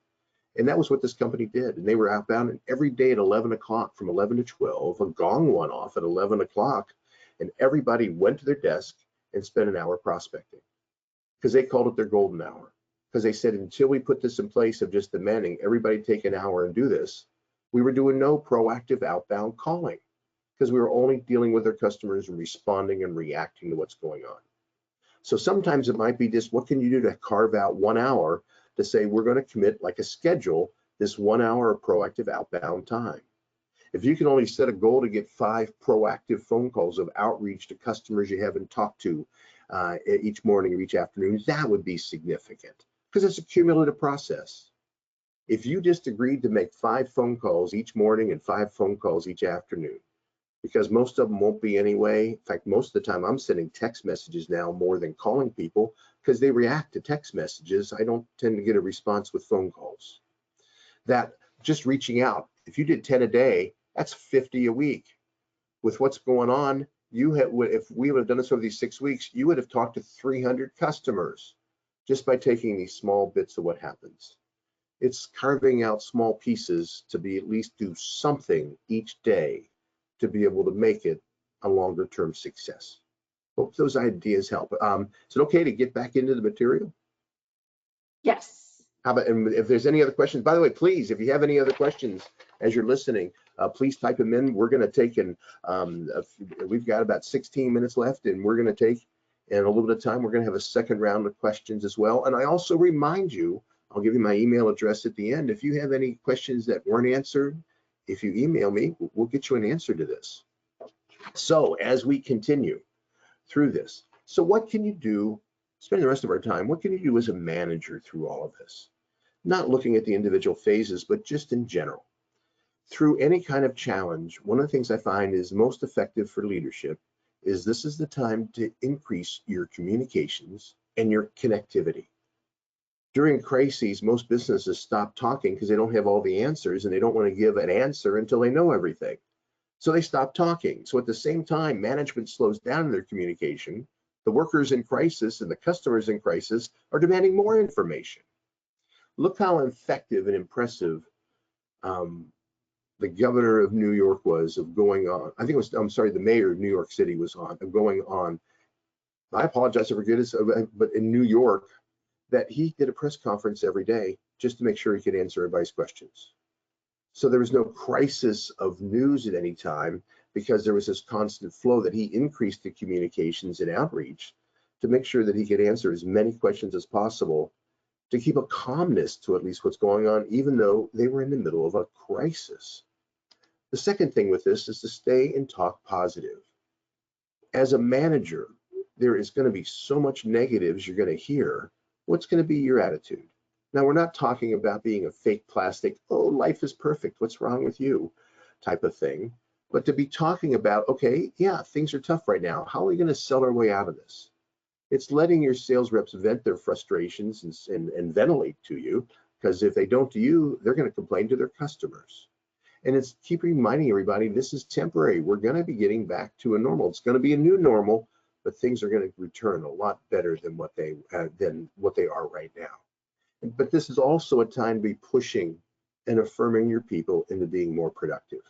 And that was what this company did. And they were outbound, and every day at 11 o'clock, from 11 to 12, a gong went off at 11 o'clock, and everybody went to their desk and spent an hour prospecting, because they called it their golden hour. Because they said, until we put this in place of just demanding everybody take an hour and do this, we were doing no proactive outbound calling, because we were only dealing with our customers and responding and reacting to what's going on. So sometimes it might be just, what can you do to carve out 1 hour to say, we're going to commit like a schedule, this 1 hour of proactive outbound time. If you can only set a goal to get 5 proactive phone calls of outreach to customers you haven't talked to each morning or each afternoon, that would be significant, because it's a cumulative process. If you just agreed to make 5 phone calls each morning and 5 phone calls each afternoon, because most of them won't be anyway. In fact, most of the time I'm sending text messages now more than calling people, because they react to text messages. I don't tend to get a response with phone calls. That just reaching out, if you did 10 a day, that's 50 a week. With what's going on, if we would have done this over these 6 weeks, you would have talked to 300 customers just by taking these small bits of what happens. It's carving out small pieces to be at least do something each day to be able to make it a longer term success. Hope those ideas help. Is it okay to get back into the material? Yes. How about, and if there's any other questions, by the way, please, if you have any other questions as you're listening, please type them in. We're going to take we've got about 16 minutes left, and we're going to take in a little bit of time. We're going to have a second round of questions as well. And I also remind you, I'll give you my email address at the end. If you have any questions that weren't answered, if you email me, we'll get you an answer to this. So as we continue through this, so what can you do, spending the rest of our time, what can you do as a manager through all of this? Not looking at the individual phases, but just in general. Through any kind of challenge, one of the things I find is most effective for leadership is this is the time to increase your communications and your connectivity. During crises, most businesses stop talking because they don't have all the answers and they don't want to give an answer until they know everything. So they stop talking. So at the same time, management slows down their communication. The workers in crisis and the customers in crisis are demanding more information. Look how effective and impressive the governor of New York was of going on. I think it was, I'm sorry, the mayor of New York City was on, of going on. I apologize if I forget this, but in New York, that he did a press conference every day just to make sure he could answer everybody's questions. So there was no crisis of news at any time because there was this constant flow that he increased the communications and outreach to make sure that he could answer as many questions as possible to keep a calmness to at least what's going on, even though they were in the middle of a crisis. The second thing with this is to stay and talk positive. As a manager, there is going to be so much negatives you're going to hear. What's going to be your attitude? Now, we're not talking about being a fake plastic, oh, life is perfect, what's wrong with you type of thing, but to be talking about, okay, yeah, things are tough right now. How are we going to sell our way out of this? It's letting your sales reps vent their frustrations and ventilate to you, because if they don't to you, they're going to complain to their customers. And it's keep reminding everybody this is temporary. We're going to be getting back to a normal. It's going to be a new normal, but things are going to return a lot better than what they are right now. But this is also a time to be pushing and affirming your people into being more productive.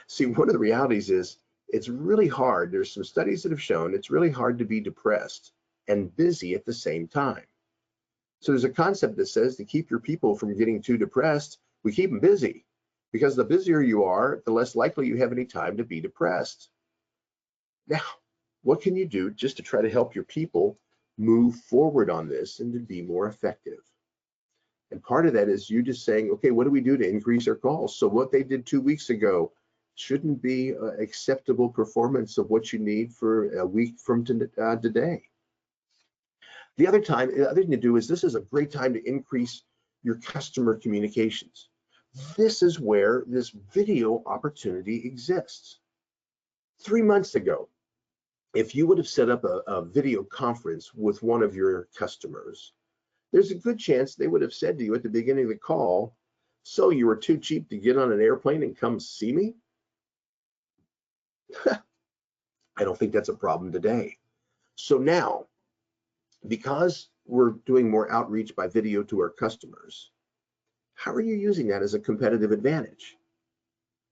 See, one of the realities is it's really hard. There's some studies that have shown it's really hard to be depressed and busy at the same time. So there's a concept that says to keep your people from getting too depressed, we keep them busy, because the busier you are, the less likely you have any time to be depressed. Now, what can you do just to try to help your people move forward on this and to be more effective? And part of that is you just saying, okay, what do we do to increase our calls? So what they did 2 weeks ago shouldn't be acceptable performance of what you need for a week from today. The other thing to do is this is a great time to increase your customer communications. This is where this video opportunity exists. 3 months ago, if you would have set up a video conference with one of your customers, there's a good chance they would have said to you at the beginning of the call, so you were too cheap to get on an airplane and come see me? I don't think that's a problem today. So now, because we're doing more outreach by video to our customers, how are you using that as a competitive advantage?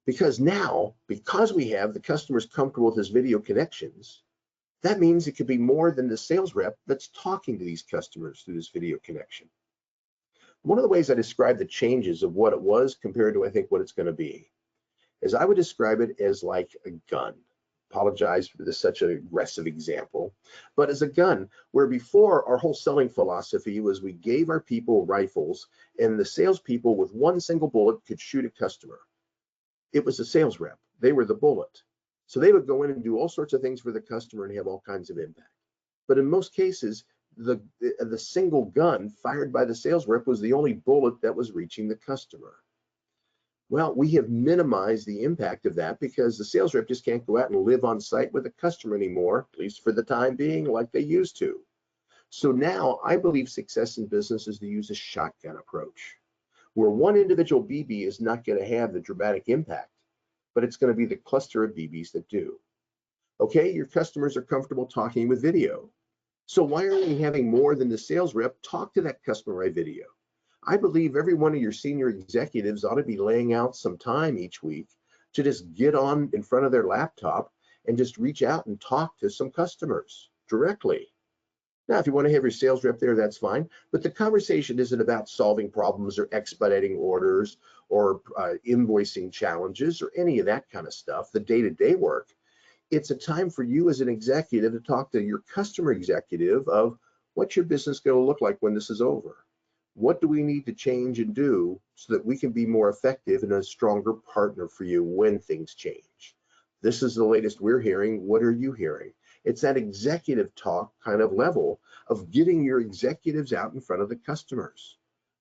Because now, because we have the customers comfortable with this video connections, that means it could be more than the sales rep that's talking to these customers through this video connection. One of the ways I describe the changes of what it was compared to, I think, what it's going to be, is I would describe it as like a gun. Apologize for this such an aggressive example, but as a gun, where before our whole selling philosophy was we gave our people rifles and the salespeople with one single bullet could shoot a customer. It was a sales rep. They were the bullet. So they would go in and do all sorts of things for the customer and have all kinds of impact. But in most cases, the single gun fired by the sales rep was the only bullet that was reaching the customer. Well, we have minimized the impact of that because the sales rep just can't go out and live on site with a customer anymore, at least for the time being, like they used to. So now I believe success in business is to use a shotgun approach, where one individual BB is not going to have the dramatic impact, but it's going to be the cluster of BBs that do. Okay, your customers are comfortable talking with video. So why are we having more than the sales rep talk to that customer by video? I believe every one of your senior executives ought to be laying out some time each week to just get on in front of their laptop and just reach out and talk to some customers directly. Now, if you want to have your sales rep there, that's fine. But the conversation isn't about solving problems or expediting orders or invoicing challenges or any of that kind of stuff, the day-to-day work. It's a time for you as an executive to talk to your customer executive of what's your business going to look like when this is over? What do we need to change and do so that we can be more effective and a stronger partner for you when things change? This is the latest we're hearing. What are you hearing? It's that executive talk kind of level of getting your executives out in front of the customers.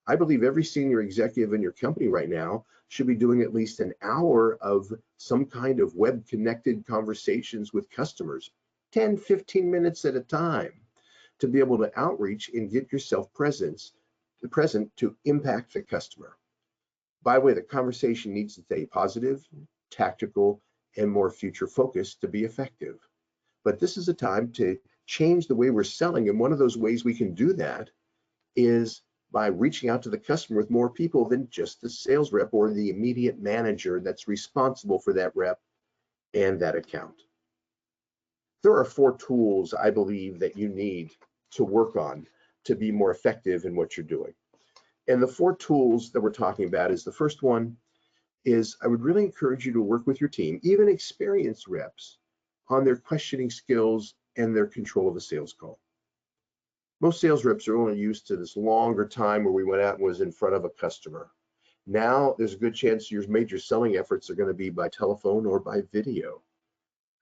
I believe every senior executive in your company right now should be doing at least an hour of some kind of web connected conversations with customers, 10, 15 minutes at a time, to be able to outreach and get yourself present to impact the customer. By the way, the conversation needs to stay positive, tactical, and more future focused to be effective. But this is a time to change the way we're selling. And one of those ways we can do that is by reaching out to the customer with more people than just the sales rep or the immediate manager that's responsible for that rep and that account. There are 4 tools I believe that you need to work on to be more effective in what you're doing. And the 4 tools that we're talking about is, the first one is, I would really encourage you to work with your team, even experienced reps, on their questioning skills and their control of the sales call. Most sales reps are only used to this longer time where we went out and was in front of a customer. Now there's a good chance your major selling efforts are going to be by telephone or by video.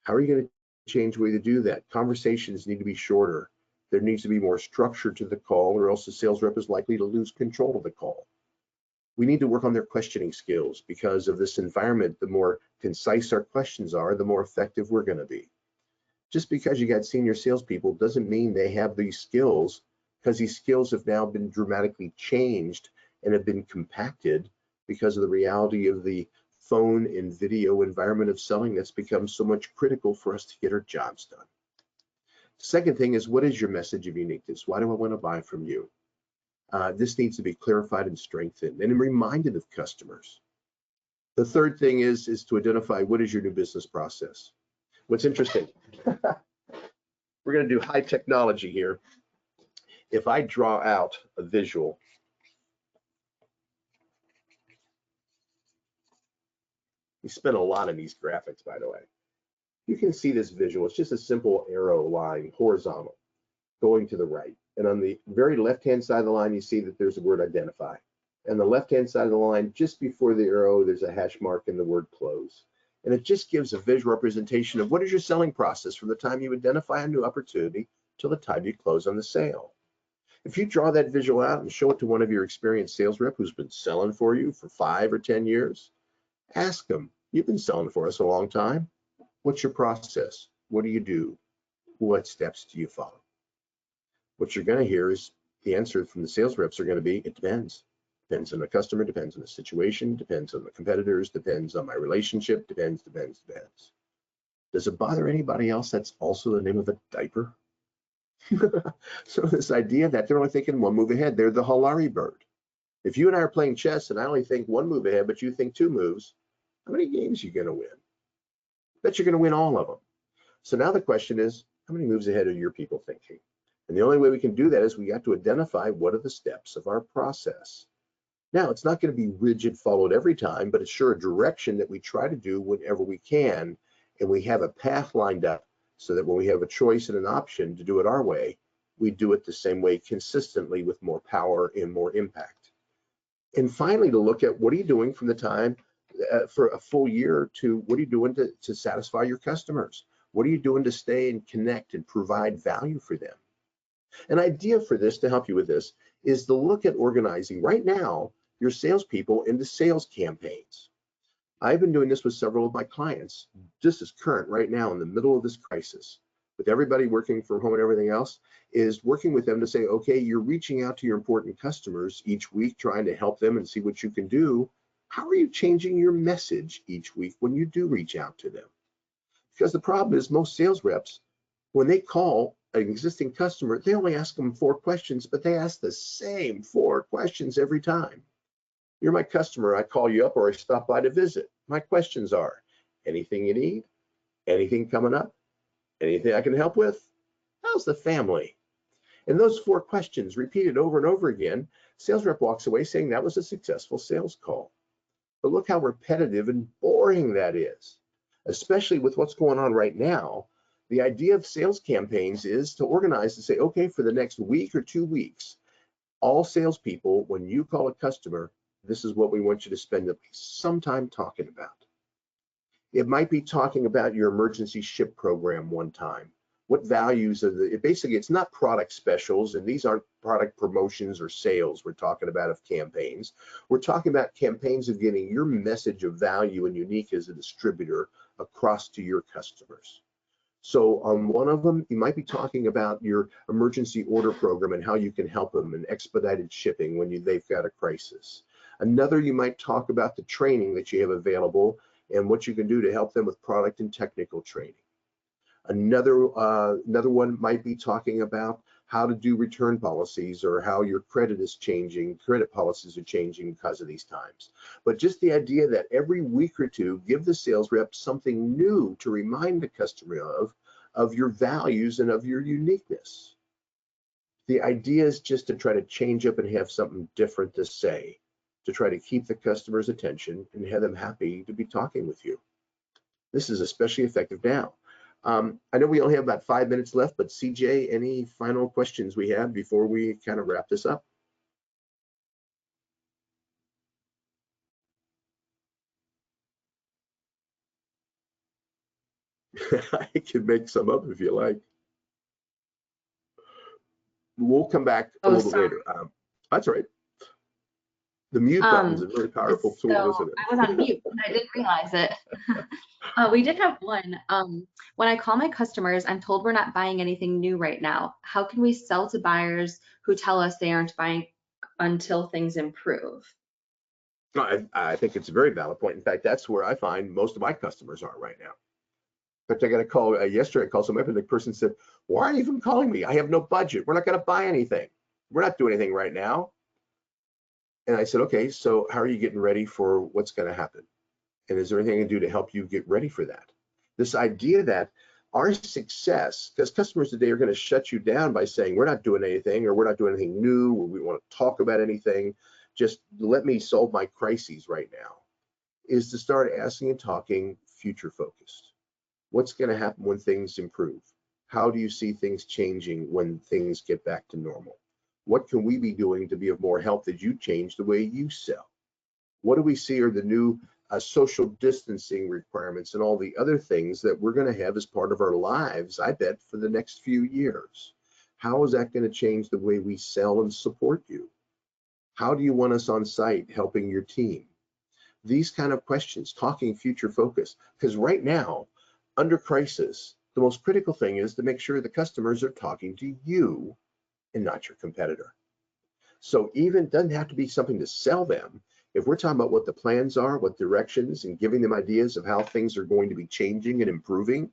How are you going to change the way to do that? Conversations need to be shorter. There needs to be more structure to the call, or else the sales rep is likely to lose control of the call. We need to work on their questioning skills. Because of this environment, the more concise our questions are, the more effective we're going to be. Just because you got senior salespeople doesn't mean they have these skills, because these skills have now been dramatically changed and have been compacted because of the reality of the phone and video environment of selling that's become so much critical for us to get our jobs done. Second thing is, what is your message of uniqueness? Why do I want to buy from you? This needs to be clarified and strengthened and reminded of customers. The third thing is to identify what is your new business process. What's interesting, we're going to do high technology here. If I draw out a visual, we spent a lot on these graphics, by the way. You can see this visual. It's just a simple arrow line, horizontal, going to the right. And on the very left-hand side of the line, you see that there's the word identify. And the left-hand side of the line, just before the arrow, there's a hash mark in the word close. And it just gives a visual representation of what is your selling process from the time you identify a new opportunity till the time you close on the sale. If you draw that visual out and show it to one of your experienced sales rep who's been selling for you for 5 or 10 years, ask them, you've been selling for us a long time. What's your process? What do you do? What steps do you follow? What you're going to hear is the answer from the sales reps are going to be, it depends. Depends on the customer, depends on the situation, depends on the competitors, depends on my relationship, depends. Does it bother anybody else that's also the name of a diaper? So this idea that they're only thinking one move ahead, they're the Halari bird. If you and I are playing chess and I only think one move ahead, but you think 2 moves, how many games are you going to win? Bet you're going to win all of them. So now the question is, how many moves ahead are your people thinking? And the only way we can do that is we got to identify what are the steps of our process. Now, it's not going to be rigid followed every time, but it's sure a direction that we try to do whenever we can. And we have a path lined up so that when we have a choice and an option to do it our way, we do it the same way consistently with more power and more impact. And finally, to look at what are you doing from the time for a full year to what are you doing to satisfy your customers? What are you doing to stay and connect and provide value for them? An idea for this, to help you with this, is to look at organizing right now your salespeople into sales campaigns. I've been doing this with several of my clients, just as current right now in the middle of this crisis, with everybody working from home and everything else, is working with them to say, okay, you're reaching out to your important customers each week, trying to help them and see what you can do. How are you changing your message each week when you do reach out to them? Because the problem is most sales reps, when they call, an existing customer, they only ask them 4 questions, but they ask the same 4 questions every time. You're my customer, I call you up or I stop by to visit. My questions are, anything you need? Anything coming up? Anything I can help with? How's the family? And those 4 questions repeated over and over again, sales rep walks away saying that was a successful sales call. But look how repetitive and boring that is, especially with what's going on right now. The idea of sales campaigns is to organize and say, okay, for the next week or 2 weeks, all salespeople, when you call a customer, this is what we want you to spend at least some time talking about. It might be talking about your emergency ship program one time. What values of basically, it's not product specials, and these aren't product promotions or sales we're talking about of campaigns. We're talking about campaigns of getting your message of value and unique as a distributor across to your customers. So on one of them, you might be talking about your emergency order program and how you can help them in expedited shipping when they've got a crisis. Another, you might talk about the training that you have available and what you can do to help them with product and technical training. Another one might be talking about how to do return policies or how your credit is changing, credit policies are changing because of these times. But just the idea that every week or two, give the sales rep something new to remind the customer of your values and of your uniqueness. The idea is just to try to change up and have something different to say, to try to keep the customer's attention and have them happy to be talking with you. This is especially effective now. I know we only have about 5 minutes left, but CJ, any final questions we have before we kind of wrap this up? I can make some up if you like. We'll come back a little bit later. That's all right. The mute button is a very powerful tool, isn't it? I was on mute and I didn't realize it. We did have one. When I call my customers, I'm told we're not buying anything new right now. How can we sell to buyers who tell us they aren't buying until things improve? I think it's a very valid point. In fact, that's where I find most of my customers are right now. In fact, I got a call yesterday. I called somebody and the person said, "Why are you even calling me? I have no budget. We're not going to buy anything. We're not doing anything right now." And I said, okay, so how are you getting ready for what's going to happen? And is there anything I can do to help you get ready for that? This idea that our success, because customers today are going to shut you down by saying, we're not doing anything, or we're not doing anything new, or we want to talk about anything, just let me solve my crises right now, is to start asking and talking future focused. What's going to happen when things improve? How do you see things changing when things get back to normal? What can we be doing to be of more help that you change the way you sell? What do we see are the new social distancing requirements and all the other things that we're going to have as part of our lives, I bet, for the next few years? How is that going to change the way we sell and support you? How do you want us on site helping your team? These kind of questions, talking future focus, because right now, under crisis, the most critical thing is to make sure the customers are talking to you and not your competitor. So even doesn't have to be something to sell them. If we're talking about what the plans are, what directions, and giving them ideas of how things are going to be changing and improving,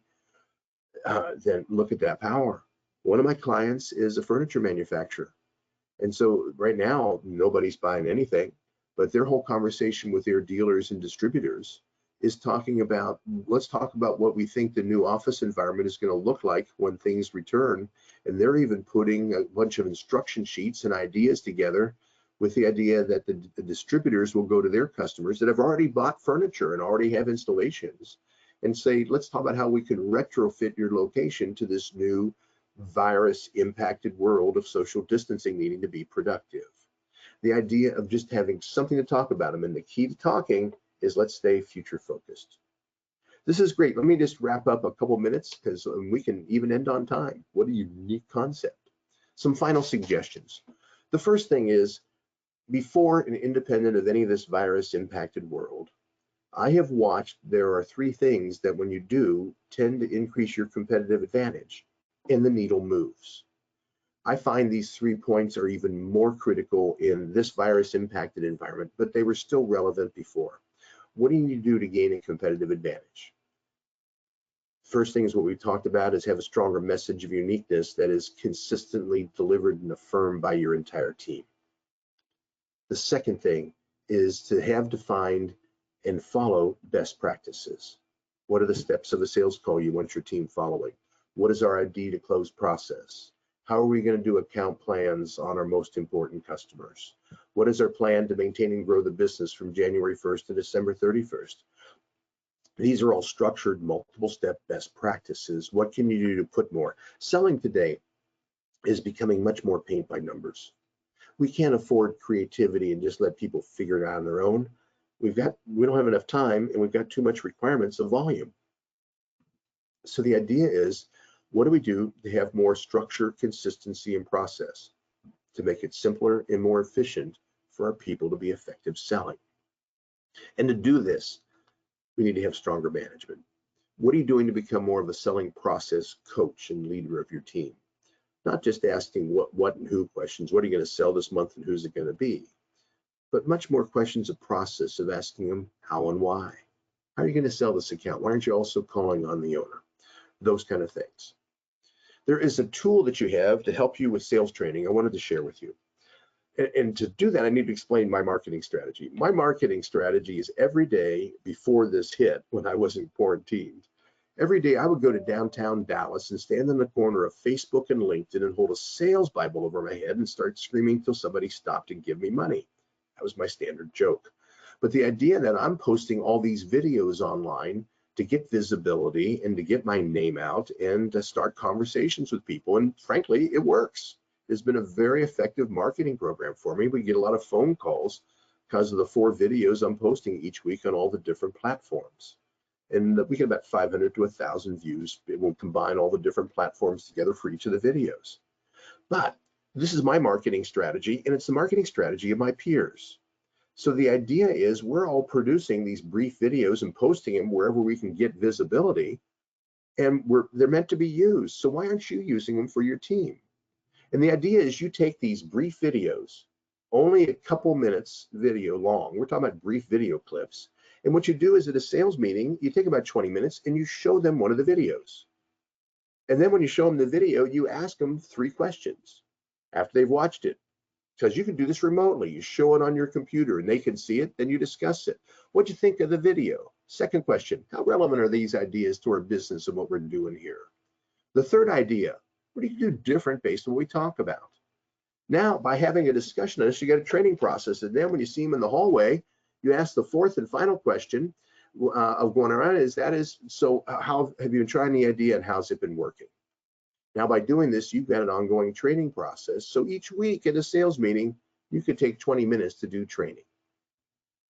then look at that power. One of my clients is a furniture manufacturer. And so right now, nobody's buying anything, but their whole conversation with their dealers and distributors is talking about, let's talk about what we think the new office environment is going to look like when things return. And they're even putting a bunch of instruction sheets and ideas together with the idea that the distributors will go to their customers that have already bought furniture and already have installations and say, let's talk about how we can retrofit your location to this new virus impacted world of social distancing needing to be productive. The idea of just having something to talk about them, and the key to talking is let's stay future focused. This is great. Let me just wrap up a couple minutes because we can even end on time. What a unique concept. Some final suggestions. The first thing is, before and independent of any of this virus impacted world, I have watched there are 3 things that when you do tend to increase your competitive advantage, and the needle moves. I find these 3 points are even more critical in this virus impacted environment, but they were still relevant before. What do you need to do to gain a competitive advantage? First thing is what we talked about is have a stronger message of uniqueness that is consistently delivered and affirmed by your entire team. The second thing is to have defined and follow best practices. What are the steps of a sales call you want your team following? What is our ID to close process? How are we going to do account plans on our most important customers? What is our plan to maintain and grow the business from January 1st to December 31st? These are all structured, multiple step best practices. What can you do to put more? Selling today is becoming much more paint by numbers. We can't afford creativity and just let people figure it out on their own. We don't have enough time, and we've got too much requirements of volume. So the idea is, what do we do to have more structure, consistency, and process to make it simpler and more efficient for our people to be effective selling? And to do this, we need to have stronger management. What are you doing to become more of a selling process coach and leader of your team? Not just asking what and who questions. What are you going to sell this month and who's it going to be? But much more questions of process, of asking them how and why. How are you going to sell this account? Why aren't you also calling on the owner? Those kind of things. There is a tool that you have to help you with sales training I wanted to share with you. And to do that, I need to explain my marketing strategy. My marketing strategy is every day before this hit, when I wasn't quarantined, every day I would go to downtown Dallas and stand in the corner of Facebook and LinkedIn and hold a sales Bible over my head and start screaming till somebody stopped and give me money. That was my standard joke. But the idea that I'm posting all these videos online to get visibility and to get my name out and to start conversations with people, and frankly, it works. It's been a very effective marketing program for me. We get a lot of phone calls because of the 4 videos I'm posting each week on all the different platforms. And we get about 500 to 1,000 views. It will combine all the different platforms together for each of the videos. But this is my marketing strategy, and it's the marketing strategy of my peers. So the idea is we're all producing these brief videos and posting them wherever we can get visibility, and they're meant to be used. So why aren't you using them for your team? And the idea is you take these brief videos, only a couple minutes video long. We're talking about brief video clips. And what you do is at a sales meeting, you take about 20 minutes and you show them one of the videos. And then when you show them the video, you ask them 3 questions after they've watched it. Because you can do this remotely. You show it on your computer and they can see it, then you discuss it. What'd you think of the video? Second question, how relevant are these ideas to our business and what we're doing here? The third idea, what do you do different based on what we talk about? Now, by having a discussion on this, you get a training process. And then when you see them in the hallway, you ask the fourth and final question of going around so how have you been trying the idea and how's it been working? Now, by doing this, you've got an ongoing training process. So each week at a sales meeting, you could take 20 minutes to do training.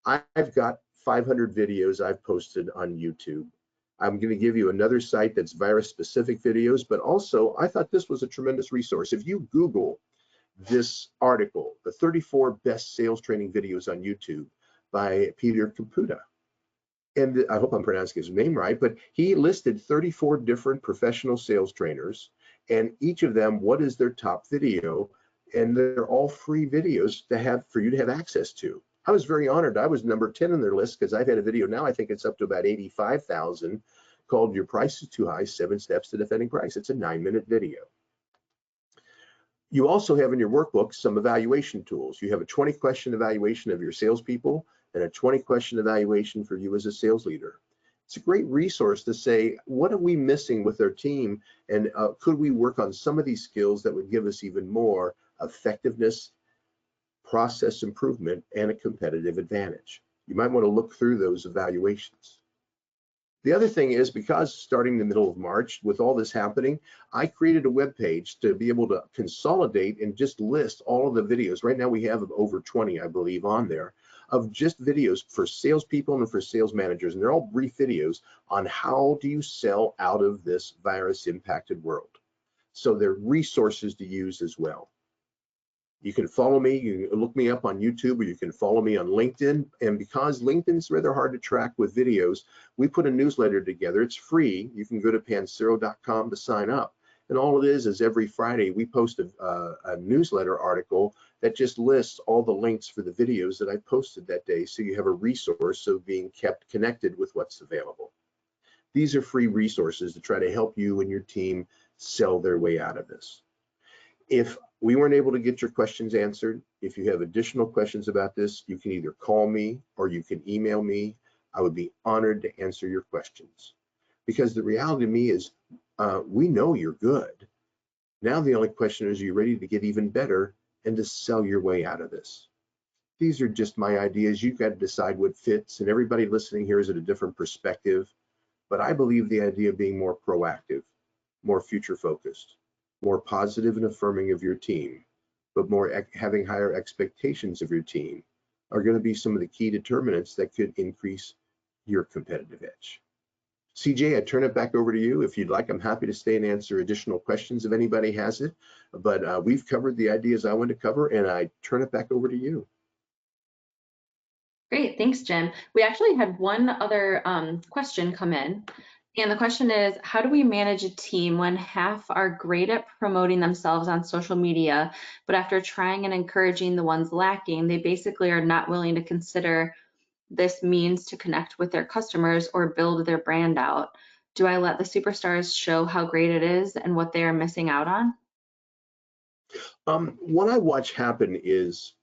I've got 500 videos I've posted on YouTube. I'm going to give you another site that's virus-specific videos, but also I thought this was a tremendous resource. If you Google this article, the 34 best sales training videos on YouTube by Peter Caputa, and I hope I'm pronouncing his name right, but he listed 34 different professional sales trainers, and each of them, what is their top video? And they're all free videos for you to have access to. I was very honored. I was number 10 on their list because I've had a video now, I think it's up to about 85,000, called Your Price is Too High, 7 Steps to Defending Price. It's a 9-minute video. You also have in your workbook some evaluation tools. You have a 20-question evaluation of your salespeople and a 20-question evaluation for you as a sales leader. It's a great resource to say, what are we missing with our team? And could we work on some of these skills that would give us even more effectiveness, process improvement, and a competitive advantage? You might want to look through those evaluations. The other thing is, because starting in the middle of March, with all this happening, I created a web page to be able to consolidate and just list all of the videos. Right now we have over 20, I believe, on there of just videos for salespeople and for sales managers. And they're all brief videos on how do you sell out of this virus impacted world. So they're resources to use as well. You can follow me, you can look me up on YouTube, or you can follow me on LinkedIn. And because LinkedIn is rather hard to track with videos, we put a newsletter together. It's free. You can go to pansero.com to sign up. And all it is every Friday we post a newsletter article that just lists all the links for the videos that I posted that day, so you have a resource of being kept connected with what's available. These are free resources to try to help you and your team sell their way out of this. If we weren't able to get your questions answered, if you have additional questions about this, you can either call me or you can email me. I would be honored to answer your questions. Because the reality to me is we know you're good. Now the only question is, are you ready to get even better and to sell your way out of this? These are just my ideas. You've got to decide what fits, and everybody listening here is at a different perspective. But I believe the idea of being more proactive, more future focused, more positive and affirming of your team, but more having higher expectations of your team are going to be some of the key determinants that could increase your competitive edge. CJ, I turn it back over to you. If you'd like, I'm happy to stay and answer additional questions if anybody has it, but we've covered the ideas I want to cover, and I turn it back over to you. Great, thanks, Jim. We actually had one other question come in, and the question is, how do we manage a team when half are great at promoting themselves on social media, but after trying and encouraging the ones lacking, they basically are not willing to consider this means to connect with their customers or build their brand out? Do I let the superstars show how great it is and what they are missing out on? What I watch happen is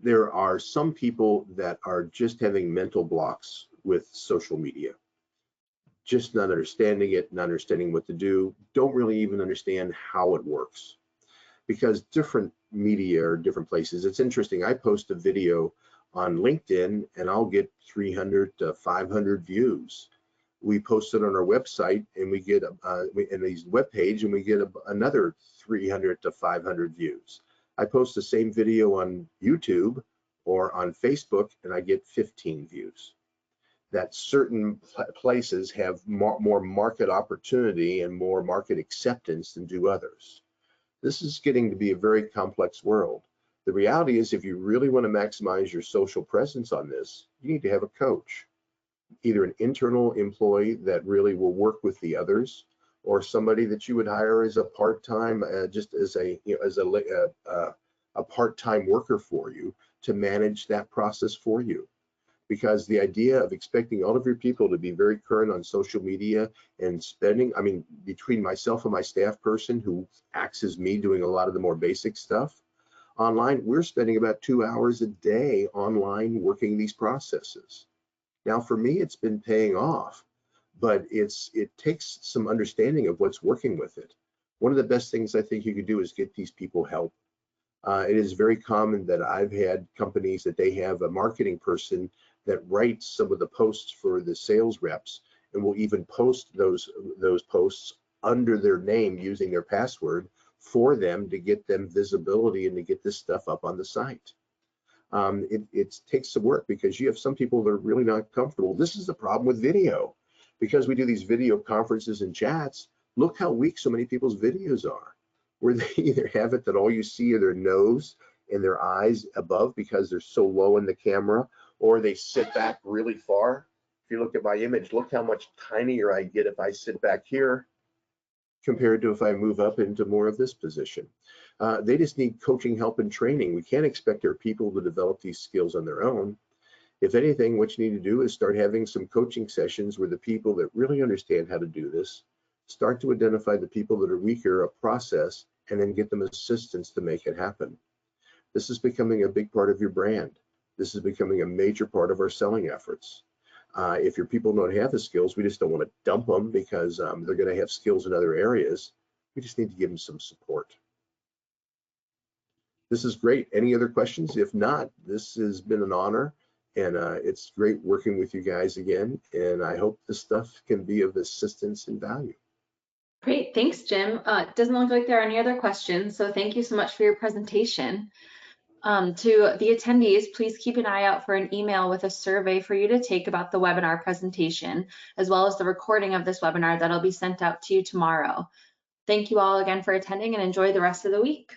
there are some people that are just having mental blocks with social media, just not understanding it, not understanding what to do, don't really even understand how it works. Because different media are different places. It's interesting, I post a video on LinkedIn and I'll get 300 to 500 views. We post it on our website and we get in these web page and we get another 300 to 500 views. I post the same video on YouTube or on Facebook and I get 15 views. That certain places have more market opportunity and more market acceptance than do others. This is getting to be a very complex world. The reality is, if you really want to maximize your social presence on this, you need to have a coach, either an internal employee that really will work with the others, or somebody that you would hire as a part-time, just as a part-time worker for you to manage that process for you. Because the idea of expecting all of your people to be very current on social media and spending, I mean, between myself and my staff person who acts as me doing a lot of the more basic stuff online, we're spending about 2 hours a day online working these processes. Now, for me, it's been paying off, but it takes some understanding of what's working with it. One of the best things I think you could do is get these people help. It is very common that I've had companies that they have a marketing person that writes some of the posts for the sales reps and will even post those posts under their name using their password for them to get them visibility and to get this stuff up on the site. It takes some work because you have some people that are really not comfortable. This is the problem with video. Because we do these video conferences and chats, look how weak so many people's videos are, where they either have it that all you see are their nose and their eyes above because they're so low in the camera, or they sit back really far. If you look at my image, look how much tinier I get if I sit back here compared to if I move up into more of this position. They just need coaching, help, and training. We can't expect our people to develop these skills on their own. If anything, what you need to do is start having some coaching sessions where the people that really understand how to do this start to identify the people that are weaker, a process, and then get them assistance to make it happen. This is becoming a big part of your brand. This is becoming a major part of our selling efforts. If your people don't have the skills, we just don't want to dump them because they're going to have skills in other areas. We just need to give them some support. This is great. Any other questions? If not, this has been an honor, and it's great working with you guys again, and I hope this stuff can be of assistance and value. Great, thanks, Jim. It doesn't look like there are any other questions, so thank you so much for your presentation. To the attendees, please keep an eye out for an email with a survey for you to take about the webinar presentation, as well as the recording of this webinar that'll be sent out to you tomorrow. Thank you all again for attending and enjoy the rest of the week.